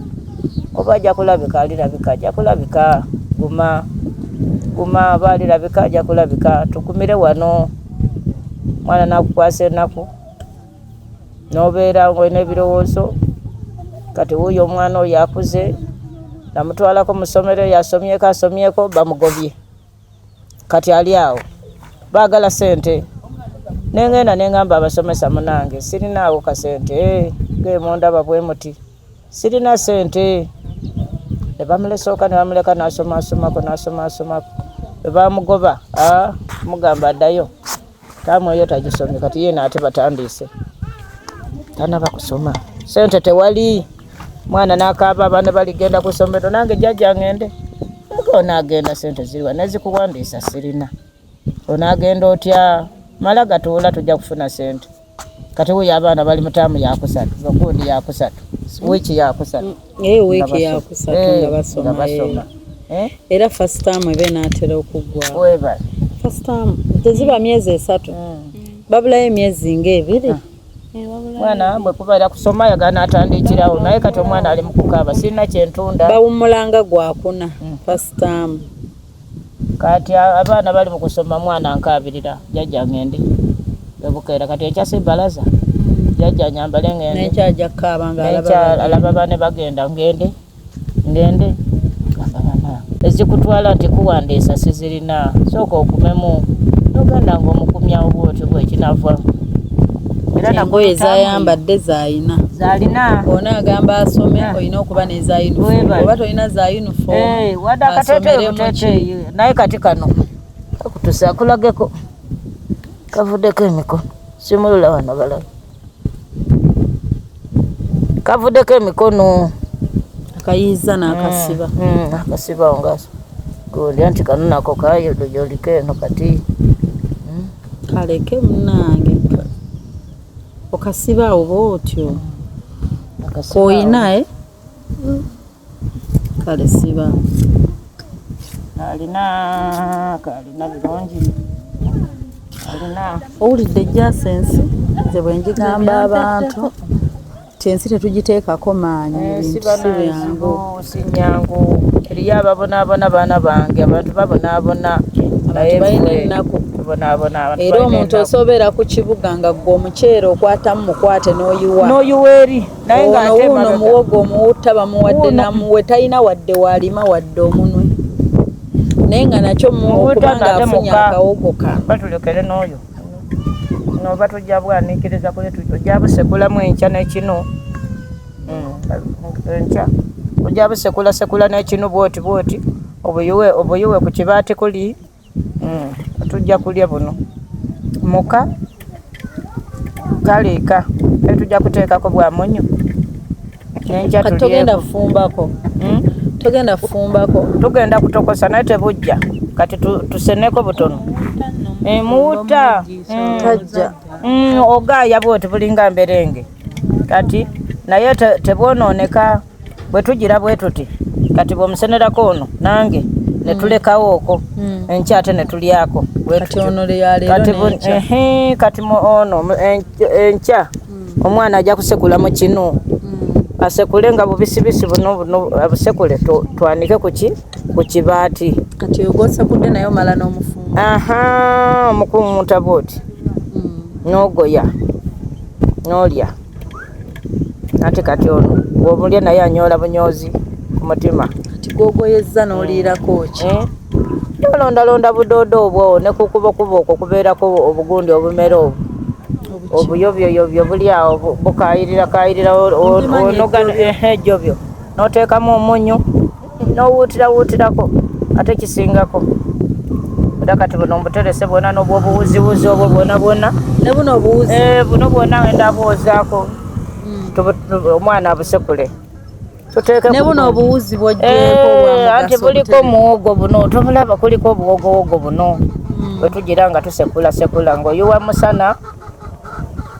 oba ajja kulabika alirabika ajja kulabika guma aba alirabika ajja kulabika tukumire wano. Mwana n'akukwasa ennaku n'obeera ng'olina ebirowoozo kati wuuyo omwana oyo akuze namutwalako mu ssomero asomyeko bamugobye kati ali awo baagala sente nengenda nengamba abasomesa munange sirinaawo kasente gemundaba bwe muti sirina sente nebamulesooka nebamuleka nasomako bebamugoba mugamba addayo tamu eyo tagisomye kati yena ate batandiise tanaba kusoma sente tewali. Mwana n'akaaba abaana baligenda ku ssomero nange jjajja ngende onaagenda sente ziriwa nezikuwandiisa sirina onaagenda otya mala gatuula tujja kufuna sente kati wuyo abaana bali mutaamu yakusatu bakundi yakusatu wiiki yakusatu wiiki yakusatu nga basoma era first term ebe naatera okuggwawo webale first term teziba myezi 3 babulayo emyezi ng'ebiri. Mwana bwe kubaira kusoma yagana atandikirawo naye kati omwana ali mukukaaba sirina kyentunda bawummulanga gwakuna first term kati abaana bali mukusoma mwana nkaabirira jjajja ngende ebukeera kati ekyasi balaza jjajja nyambale ngende nekyajja kukaaba nga alaba baane bagenda ngende ezikutwala nti kuwandiisa sizirina sooka okumemu nogenda ng'omukumyawo bwotyo bwekinava engoye zayambadde zalina ona agamba asome olina okuba neza uniform oba tolina za uniform wadde akateeteeyo naye kati kano kakutusa kulageko kavuddeko emikono simulula wano balala kavuddeko emikono akayiza n'akasiba akasiba ongaso gundi anti kano nako kayodojoliko eno kati kaleke munange okasiba oba otyo koyina kale siba alina birungi alina owulidde jasensi nze bwe njigamba abantu ensi tetugiteekako maanyi ebintu si byangu si nyangu eriyo ababonaabona baana bange abantu babonaabona naye balina ennaku era omuntu osobera ku kibuga nga gwe omuceere okwatamu mukwate n'oyiwa eri naye ng'ate wuuno muwogo omuwutta bamuwadde namuwe talina wadde waalima wadde omunwe naye nga nakyo kubanga afunye akawogo kano batulekere n'oyo noba tujja bwanikiriza kule tujja busekulamu enkya n'ekinu enkya ojja busekula n'ekinu bwoti obuyuwe ku kibaati kuli tujja kulya buno muka galiika tujja kuteekako bwa munyu n'enkya tugenda kutokosa naye tebujja kati tuseneko butono muwuta ogaaya bwoti bulinga mberenge kati naye tebwonooneka bwe tugira bwe tuti kati bw'omusenerako ono nange ne tulekawo okwo enkya ate ne tulyako kati ono enkya omwana ajja kusekulamu kinu asekule nga bubisibisi buno abusekule twanike ku kibaati kati ogosekudde naye omala n'omufumba omukumuta bwoti n'ogoya n'olya ate kati ono bw'omulya naye anyoola bunyoozi ku mutima kati gwogoyezza n'oliirako ki olondalonda budoodo obwo ne kukubakuba okwo kubeerako obugundi obumera obwo obuyobyoyobyo buli awo bukayirira onogana ejjo byo n'oteekamu omunyu n'owuutirawuutirako ate kisingako era kati buno mbuterese bwona n'obwo obuwuziwuzi obwo bwona ne buno obuwuzi buno bwona enda abwozaako omwana abusekule ne buno obuwuzi bw'oggyeeko anti buliko muwogo buno tobulaba kuliko obuwogowogo buno bwe tugira nga tusekulasekula ng'oyiwa musana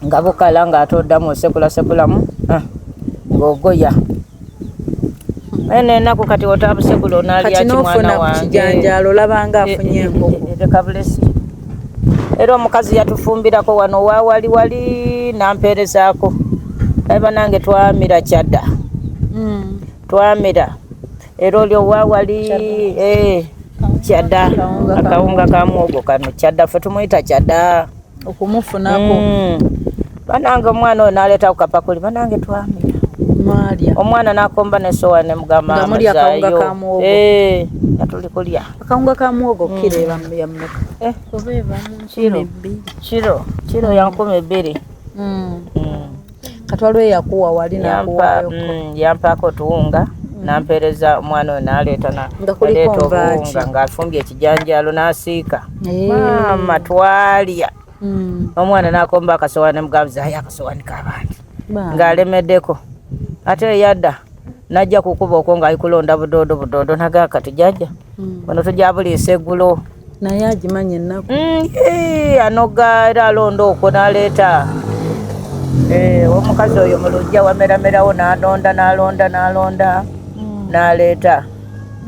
nga bukala ng'ate oddamu osekulasekulamu ng'ogoya ene enaku kati otabusekula onaalya ki mwana wange kijanjalo olabanga afunye enkoko leka bulesi era omukazi yatufumbirako wano wali namperezaako banange twamira kyadda twamira era olyo wali kyadda akawunga ka muwogo kano kyadda fe tumuyita kyadda okumufunako banange omwana oyo naleeta ku kapakuli banange twamira omwana nakomba nesowa nemugamba natuli kulya akawunga ka muwogo kireba yammeka kiro ya 12 katwalwe yakuwa wali nakuwayo yampako tuwunga nampereza omwana oyo naleeta obuwunga ng'afumbye ekijanjalo n'asiika mama twalya omwana nakomba akasowani nemugamba ayo akasowani k'abantu ng'alemeddeko ate yadda najja kukuba okwo ng'ayikulonda budodo nagaa kati jajja wano tujabuliisa eggulo naye agimanya ennaku anoga era alonda okwo n'aleeta omukazi oyo mu lujja wameramerawo n'alonda n'aleeta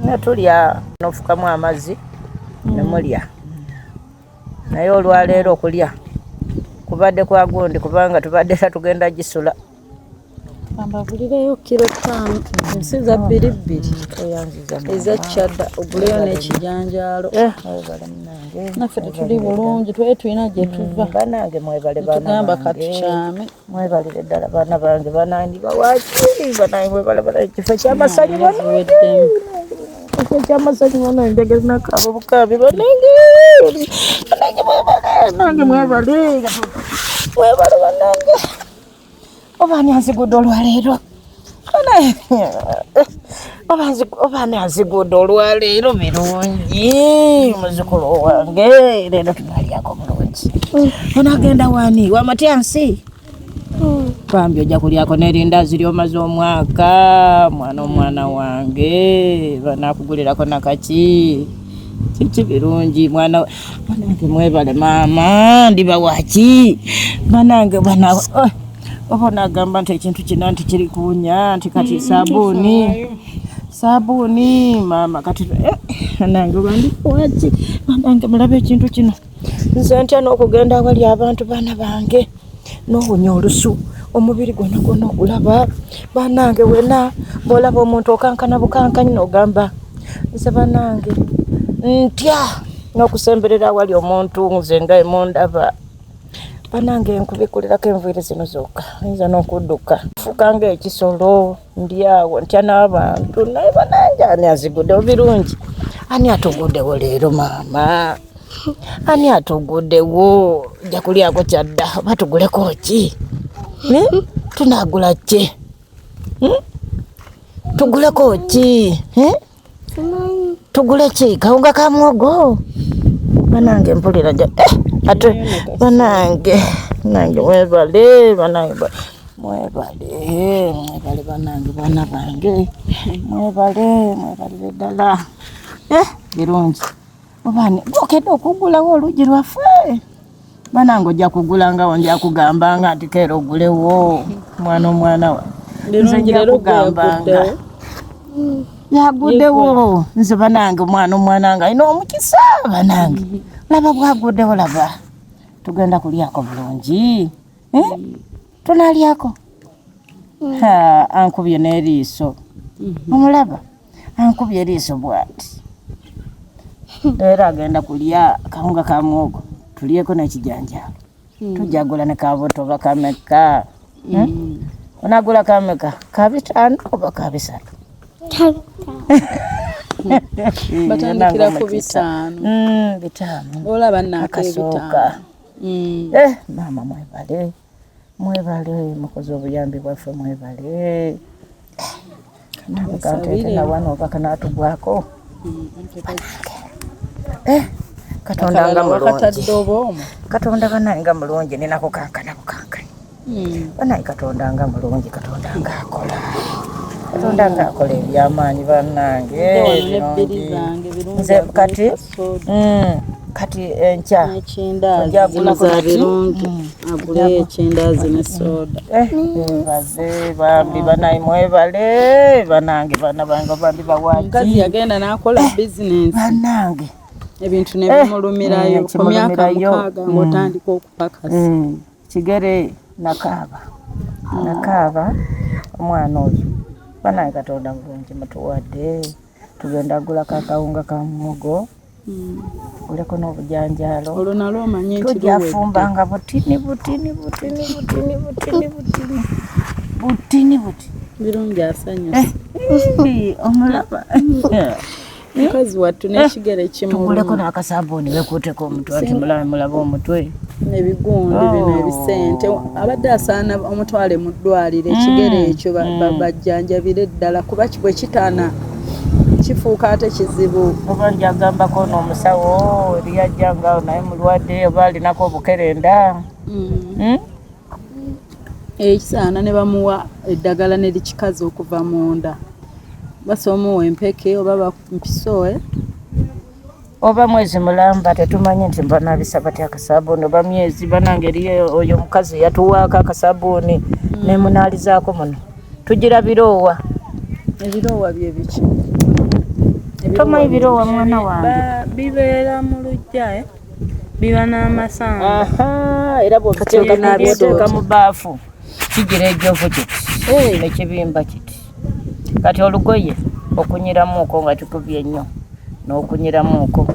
netulya nofukamu amazzi nemulya naye olwaleero okulya kubadde kwa gundi kubanga tubadde tugenda gisula ambabulireyo kilo 5 nsiza 2 eza kyadda oguleyo n'ekijanjalo naffe tetuli bulungi twe tulina gye tuva banange mwebale tugamba katukyame mwebalire ddala baana bange banandi bawaki banange mwebale ekifo ky'amasanyu banange njagala nakaaba bukaabi banange mwebale banange obaani anzigudde olwaleero obaani anzigudde olwaleero birungi muzukulu wange leero tunalyako bulungi onagenda wani wamatyansi bambi ojja kulyako n'erindazi lyomaze omwaka omwana wange banakugulirako nakaki kiki birungi mwanange mwebale maama ndiba waki banange oba nagamba nti ekintu kino nti kiri kuwunya nti kati sabuuni maama kati nange bandikuwaki banange mulabe ekintu kino nze ntya n'okugenda awali abantu baana bange n'owunya olusu omubiri gwonna ogulaba banange wena bwolaba omuntu okankana bukankanyi n'ogamba nze banange ntya n'okusemberera awali omuntu nze nga emundaba banange nkubikulirako enviiri zino zokka nza n'okudduka fukanga ekisolo ndyawo ntya n'abantu naye banange ani aziguddewo birungi ani atuguddewo leero maama ani atuguddewo jja kulyako kyadda oba tuguleko ki tunagula ki tuguleko ki tugule ki kawunga ka muwogo banange mpulira ate banange mwebale banange banange baana bange mwebale ddala birungi obaani bokedde okugulawo olugi lwaffe banange ojja kugulanga nja kugambanga nti keera ogulewo omwana wa nze nja kugambanga yaguddewo nze banange omwana nga alina omukisa banange laba bwaguddewo laba tugenda kulyako bulungi tunalyako ankubye n'eriiso omulaba ankubye eriiso bwati era agenda kulya kawunga ka muwogo tulyeko n'ekijanjalo tujagula ne kabuto bakameka onagula kameka ka5 oba ka3 batandikira ku 5 olaba nakasooka maama mwebale mukozi obuyambi bwaffe mwebale nawano oba kanatugwako katonda nga mulungi katonda banaye nga mulungi ninako kankana bukankani banaye katonda nga mulungi katonda nga akola katonda nga akola ebyamaanyi bannange nze kati enkya ojagulaza birungi aguleyo ekyendazi ne soda baze bambi banaye mwebale banange baana bange bambi bawaki mukazi yagenda n'akola bizinensi banange ebintu ne bimulumirayo ku myaka 6 ng'otandika okupakasa. Kigere nakaaba omwana oyo banaye Katonda bulungi mutuwadde tugenda gulako akawunga ka muhogo guleko n'obujanjaalo olwo nalwo omanye nti tujafumbanga butini birungi asanyusa omulaba mukazi wattu n'ekigere tuguleko n'akasabuuni wekuuteko omutwe ati mulaba omutwe ebigundi bino ebisente abadde asaana omutwale mu ddwaliro ekigere ekyo bajjanjabire eddala kuba bwe kitaana kifuuka ate kizibu. Oba njagambako n'omusawo eriyajjangaawo naye mulwadde oba alinako obukerenda ekisaana ne bamuwa eddagala ne likikaza okuva munda basomuwa empeke oba bampisoe oba mwezi mulamba tetumanyi nti mbanabisa batya akasabuuni oba myezi banange eriyo oyo omukazi yatuwaako akasabuuni nemunaalizaako muno tugira biroowa. Ebiroowa bye biki? Tomanyi biroowa mwana wange? Bibeera mu luggya biba n'amasanga. Era bw'obiteeka mu baafu kigira ejjovu kiti nekibimba kiti kati olugoye okunyiramuuko nga kikubye nnyo n'okunyiramuuko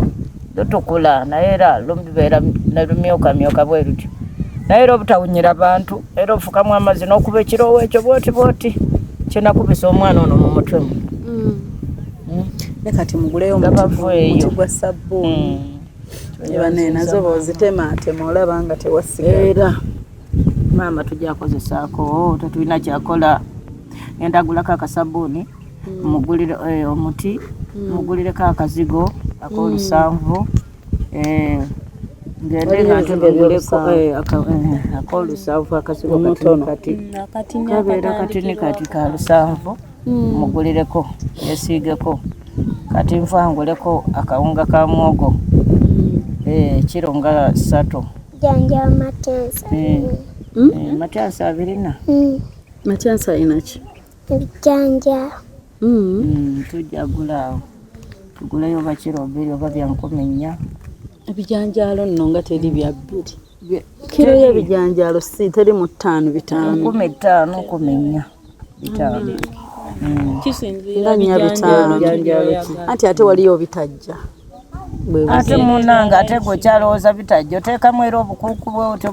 lutukula naye era lubeera nelumyukamyuka bwe lutyo naye era obutawunyira bantu era ofukamu amazzi n'okuba ekiroowo ekyo bwoti kyenakubisa omwana ono mu mutwe mu ne kati muguleyo omuti gwa sabbuuni eba nazo bozitemaatema olaba nga tewasigala era maama tujakozesaako tetulina kyakola ngenda gulako akasabuuni mugulire omuti mugulireko akazigo ak'olusanvu ngende nga ntuguleko ak'olusanvu akazigo kabeera katini kati ka lusanvu mugulireko yesiigeko kati nvanguleko akawunga ka mwogo kiro nga 3 janja matensa matensa 2 matensa inaki janja tujagulaawo tuguleyo bakiro 2 oba bya 4 ebijanjaalo nno nga teri bya 2 kiro y'ebijanjaalo si teri mu 5 5 4 Kisinziira bijanjaalo anti ate waliyo bitajja ate munanga ate gwe kyalowooza bitajja oteekamu era obukuuku bwote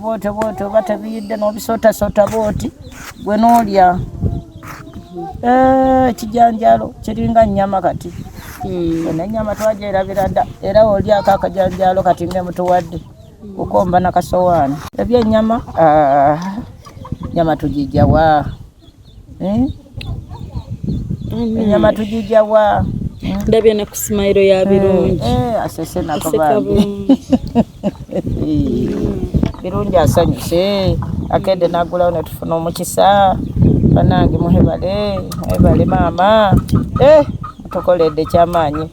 oba tebiyidde n'obisotasota bwoti gwe n'olya ekijanjaalo kiringa nnyama kati n'ennyama twagyerabira dda era olyako akajanjaalo kati ngemutuwadde kukomba nakasowaani ebyennyama nyama tugijjawa enyama tugijjawa ndabye ne ku simayiro ya birungi asese nakobambi birungi asanyuse akedde nagulawo netufuna omukisa banange muhebale maama mutukoledde kyamaanyi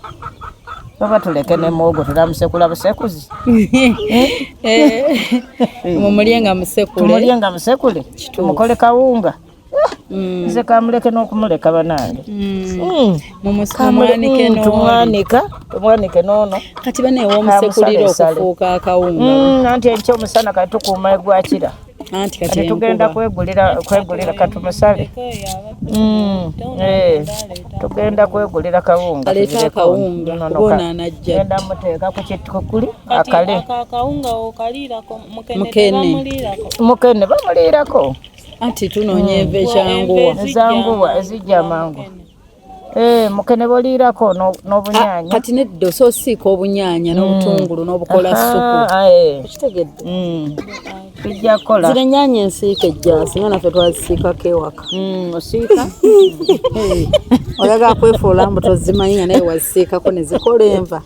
oba tuleke ne muwogo tulamusekula busekuzi mumulyenga musekule tumukole kawunga nze kamuleke n'okumuleka banange tumwanike noono kati baneewa omusekulira okufuuka akawunga anti enkya omusana kati tukuuma egwakira kati tugenda kwegulira katumusale tugenda kwegulira kawunga aleeta akawunga kubona anajja genda muteeka ku kitukuli akale mukene bamuliirako anti tunoonya enva ezanguwa ezijja amangu mukene boliirako n'obunyaanya kati neddo so siika obunyaanya n'obutungulu n'obukola supu okitegedde tujja kukola zino ennyaanya ensiike ejjaasi nga naffe twazisiikako ewaka osiika olaga kwefuula mbu tozimanyi nga naye wazisiikako ne zikola enva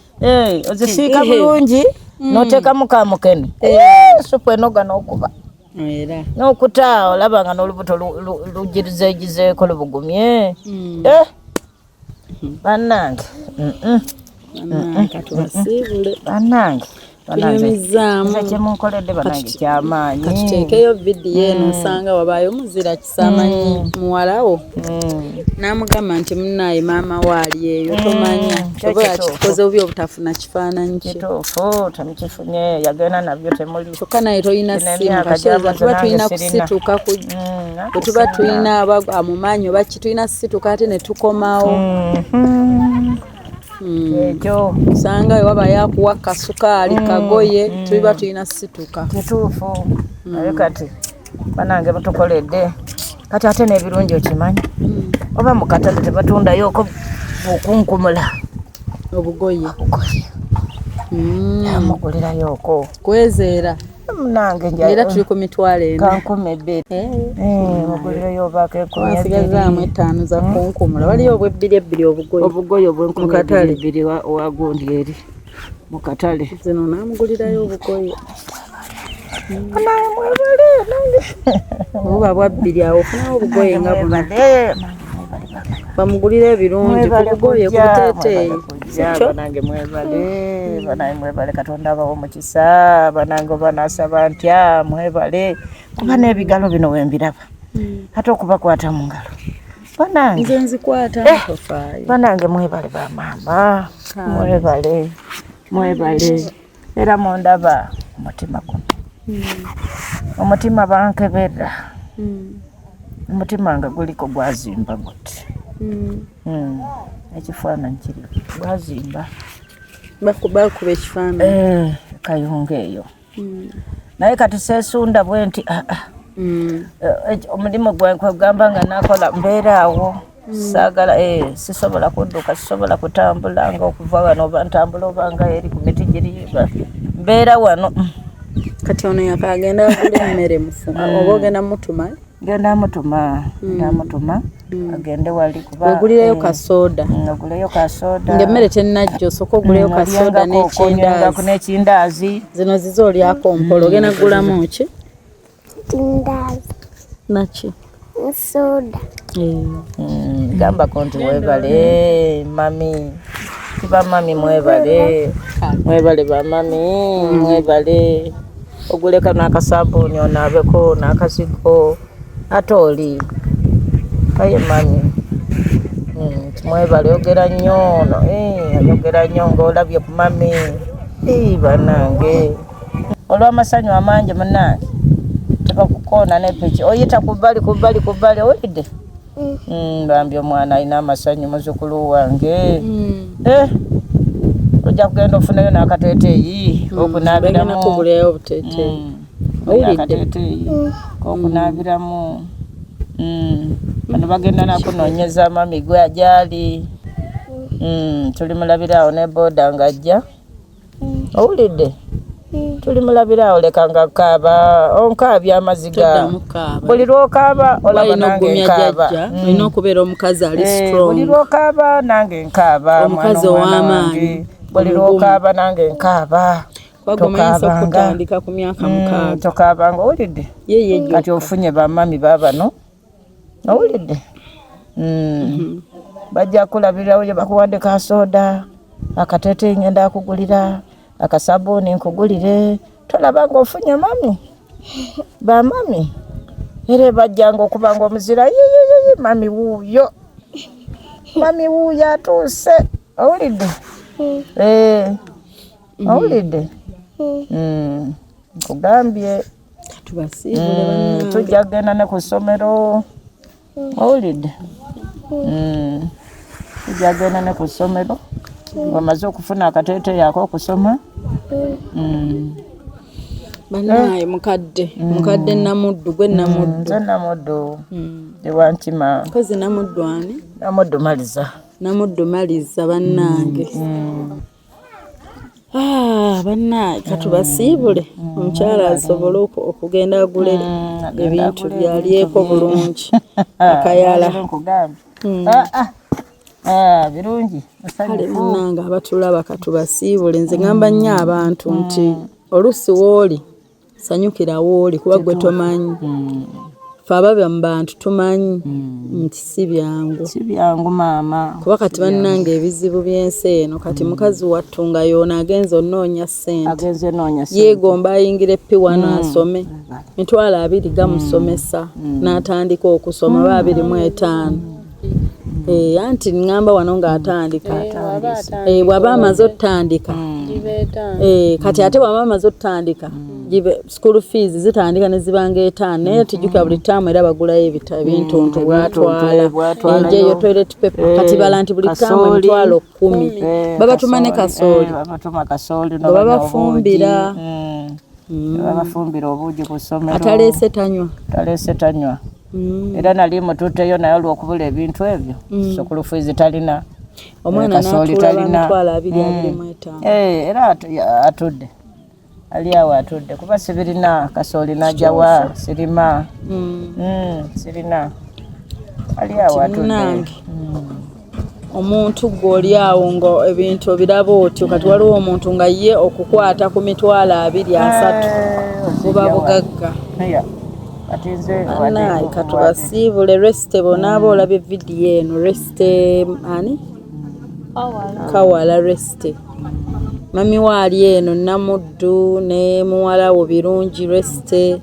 ozisiika bulungi n'oteekamu ka mukene supu enoga n'okuba era n'okuta olaba nga n'olubuto lugirizeegizeeko lubugumye bannange katubasiibule bannange tunyumizaamu kyemunkoledde banange kyamaanyi katuteekeyo vidiyo eno osanga wabaayo muzira kisamanyi muwalawo n'amugamba nti munnaaye maama waali eyo tomanya oba kikoze obi obutafuna kifaananyi kye kituufu temukifunye yagenda nabyo temuli kyokka naye tolina ssimu kaseeza tuba tulina kusituka bwe tuba tulina amumaanyi oba kitulina situka ate ne tukomawo ekyo usanga waba yakuwa kasukaali kagoye tuba tulina situka kituufu naye kati banange batukoledde kati ate n'ebirungi okimanyi oba mu katale tebatundayoko bukunkumula obugoye amugulirayoko kwezeera munange era tuli ku mitwalo eno kankumi bbiri mugulirayo obaako wasigazaamu 5 za kunkumula waliyo obwebbiri obugoye obwenkumi bbiri owagundi eri mu katale zino naamugulirayo obugoye naye mwebale nange obuba bwabbiri awo ofunawo obugoye nga buno bamugulira ebirungi kubugoye kubuteeteeyi banange mwebale banange mwebale katonda abawo mukisa banange oba nasaba ntya mwebale kuba n'ebigalo bino wembiraba ate okubakwata mu ngalo banange nze nzikwata tofaayo banange mwebale bamaama mwebale era mundaba omutima guno omutima bankebera omutima nga guliko gwazimba guti ekifaananyi kiri gwazimba bakuba ekifaananyi kayunga eyo naye kati seesunda bwe nti omulimu gwegamba nga nakola mbeera awo saagala sisobola kudduka sisobola kutambula nga okuva wano oba ntambula obanga eri ku miti giriba mbeera wano kati ono yakagenda agula emmere mufuma oba ogenda mutuma genda mutuma agende wali kuba ogulireyo kasoda oguleyo kasoda ng'emmere tennajja osooka oguleyo kasoda n'ekindaazi zino zizo olyako mpola ogenda kugulamu ki Tindazi. naki Soda. gambako nti mwebale mami kiba mami mwebale bamami mwebale oguleka n'akasabuuni onaabeko n'akasigo ate oli kaye mami mwebale oyogera nnyo ng'olabye ku mami banange olw'amasanyu amangi munange tebakukoona nepiki oyita kubbali owulidde bambi omwana alina amasanyu muzukulu wange ojja kugenda ofunayo n'akateeteeyi okunaabiramu okunaabiramu bano bagenda nakunoonyeza mami gwe ajaali tuli mulabiraawo ne boda ng'ajja owulidde tuli mulabiraawo leka nga kaaba onkaabya amaziga buli lwokaaba olaba nange nkaaba olina okubeera omukazi ali strong buli lwokaaba nange nkaaba omukazi ow'amaanyi buli lwokaaba nange nkaaba okutandika ku myaka 6 tokaabanga owulidde kati ofunye bamami baabano owulidde bajja kulabirirawo gye bakuwadde kasoda akateeteeyi ngenda akugulira akasabuuni nkugulire tolaba ng'ofunye mami bamami era bajjanga okuba ng'omuzira mami wuuyo atuuse owulidde owulidde nkugambye tujja kugenda ne ku ssomero owulidde tujja kugenda ne ku ssomero bamaze okufuna akateeteeyi ak'okusoma banaye mukadde namuddu gwe namuddu nze namuddu ewankima kozi namuddu ani namuddu maliza bannange bannaye katubasiibule omukyala asobole okugenda agule ebintu byalyeko bulungi akayala birungi kale munnange abatulaba katubasiibule nze ngamba nnyo abantu nti oluusi wooli sanyukira wooli kuba gwe tomanyi ffe ababya mu bantu tumanyi nti si byangu maama kuba kati bannange ebizibu by'ensi eno kati mukazi wattu nga yoona agenza onoonya ssente yeegomba ayingire P1 asome mitwalo 2 gamusomesa n'atandika okusoma 25 anti ngamba wano ng'atandika bw'aba amaze otandika kati ate bw'aba amaze otandika school fees zitandika ne zibanga 5 naye tujjuka buli ttaamu era bagulayo ebintuntu bwatwala enjeyo toilet paper kati bala nti buli ttaamu emitwalo 10 babatuma ne kasooli babafumbira obuugi ku ssomero ataleese tanywa era nali mututeyo naye olw'okubula ebintu ebyo school fees talina omwana n'atuula bamitwalo 225 era atudde ali awo atudde kuba sibirina kasooli n'ajjawa sirima sirina ali awo atudde omuntu gw'oli awo nga ebintu obiraba otyo kati waliwo omuntu nga ye okukwata ku mitwalo 2-3 buba bugagga anayi katubasiibule resite bonaaba olabye vidiyo eno resite ani kawala resite mami waali eno Namuddu ne muwalawo birungi resite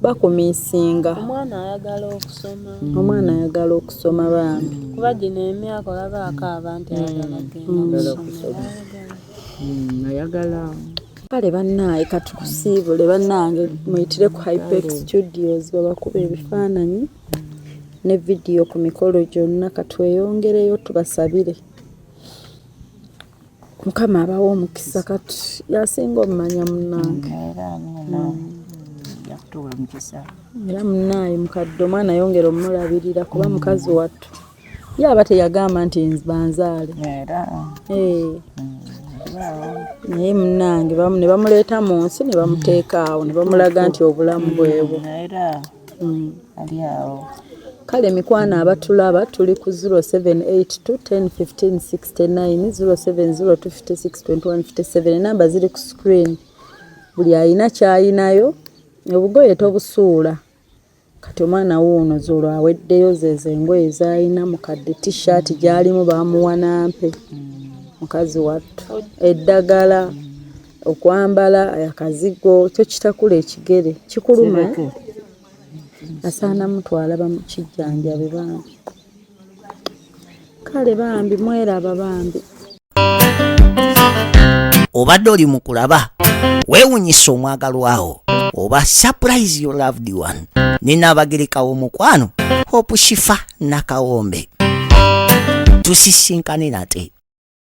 bakumisinga omwana ayagala okusoma bambi kuba gino emyaka olaba akaaba nti ayagala ayagala kale bannaaye katukusiibule bannange muyitire ku Hypex Studios babakuba ebifaananyi ne vidiyo ku mikolo gyonna katweyongereyo tubasabire Mukama abawo omukisa kati yasinga omumanya munnange era munnaaye mukadde omwana yongera omulabirira kuba mukazi wattu yaba teyagamba nti banzaale naye munnange ne bamuleeta mu nsi ne bamuteeka awo ne bamulaga nti obulamu bwebwo kale mikwano abatulaba tuli ku 0782101569 0702562157 enamba ziri ku screen buli ayina kyayinayo obugoye tobusuula kati omwana wuuno zolwo aweddeyo zezo engoye zayina mukadde t-shirt gyalimu bamuwa nampe mukazi wattu eddagala okwambala akazigo kyo kitakula ekigere kikuluma asaana mutwala bamukijjanjabe bambi kale bambi mweraba bambi obadde oli mu kulaba weewunyisa omwagalwawo oba surprise your loved one ninaabagereka w'omukwano Hope Shifa Nakawombe tusisinkane nate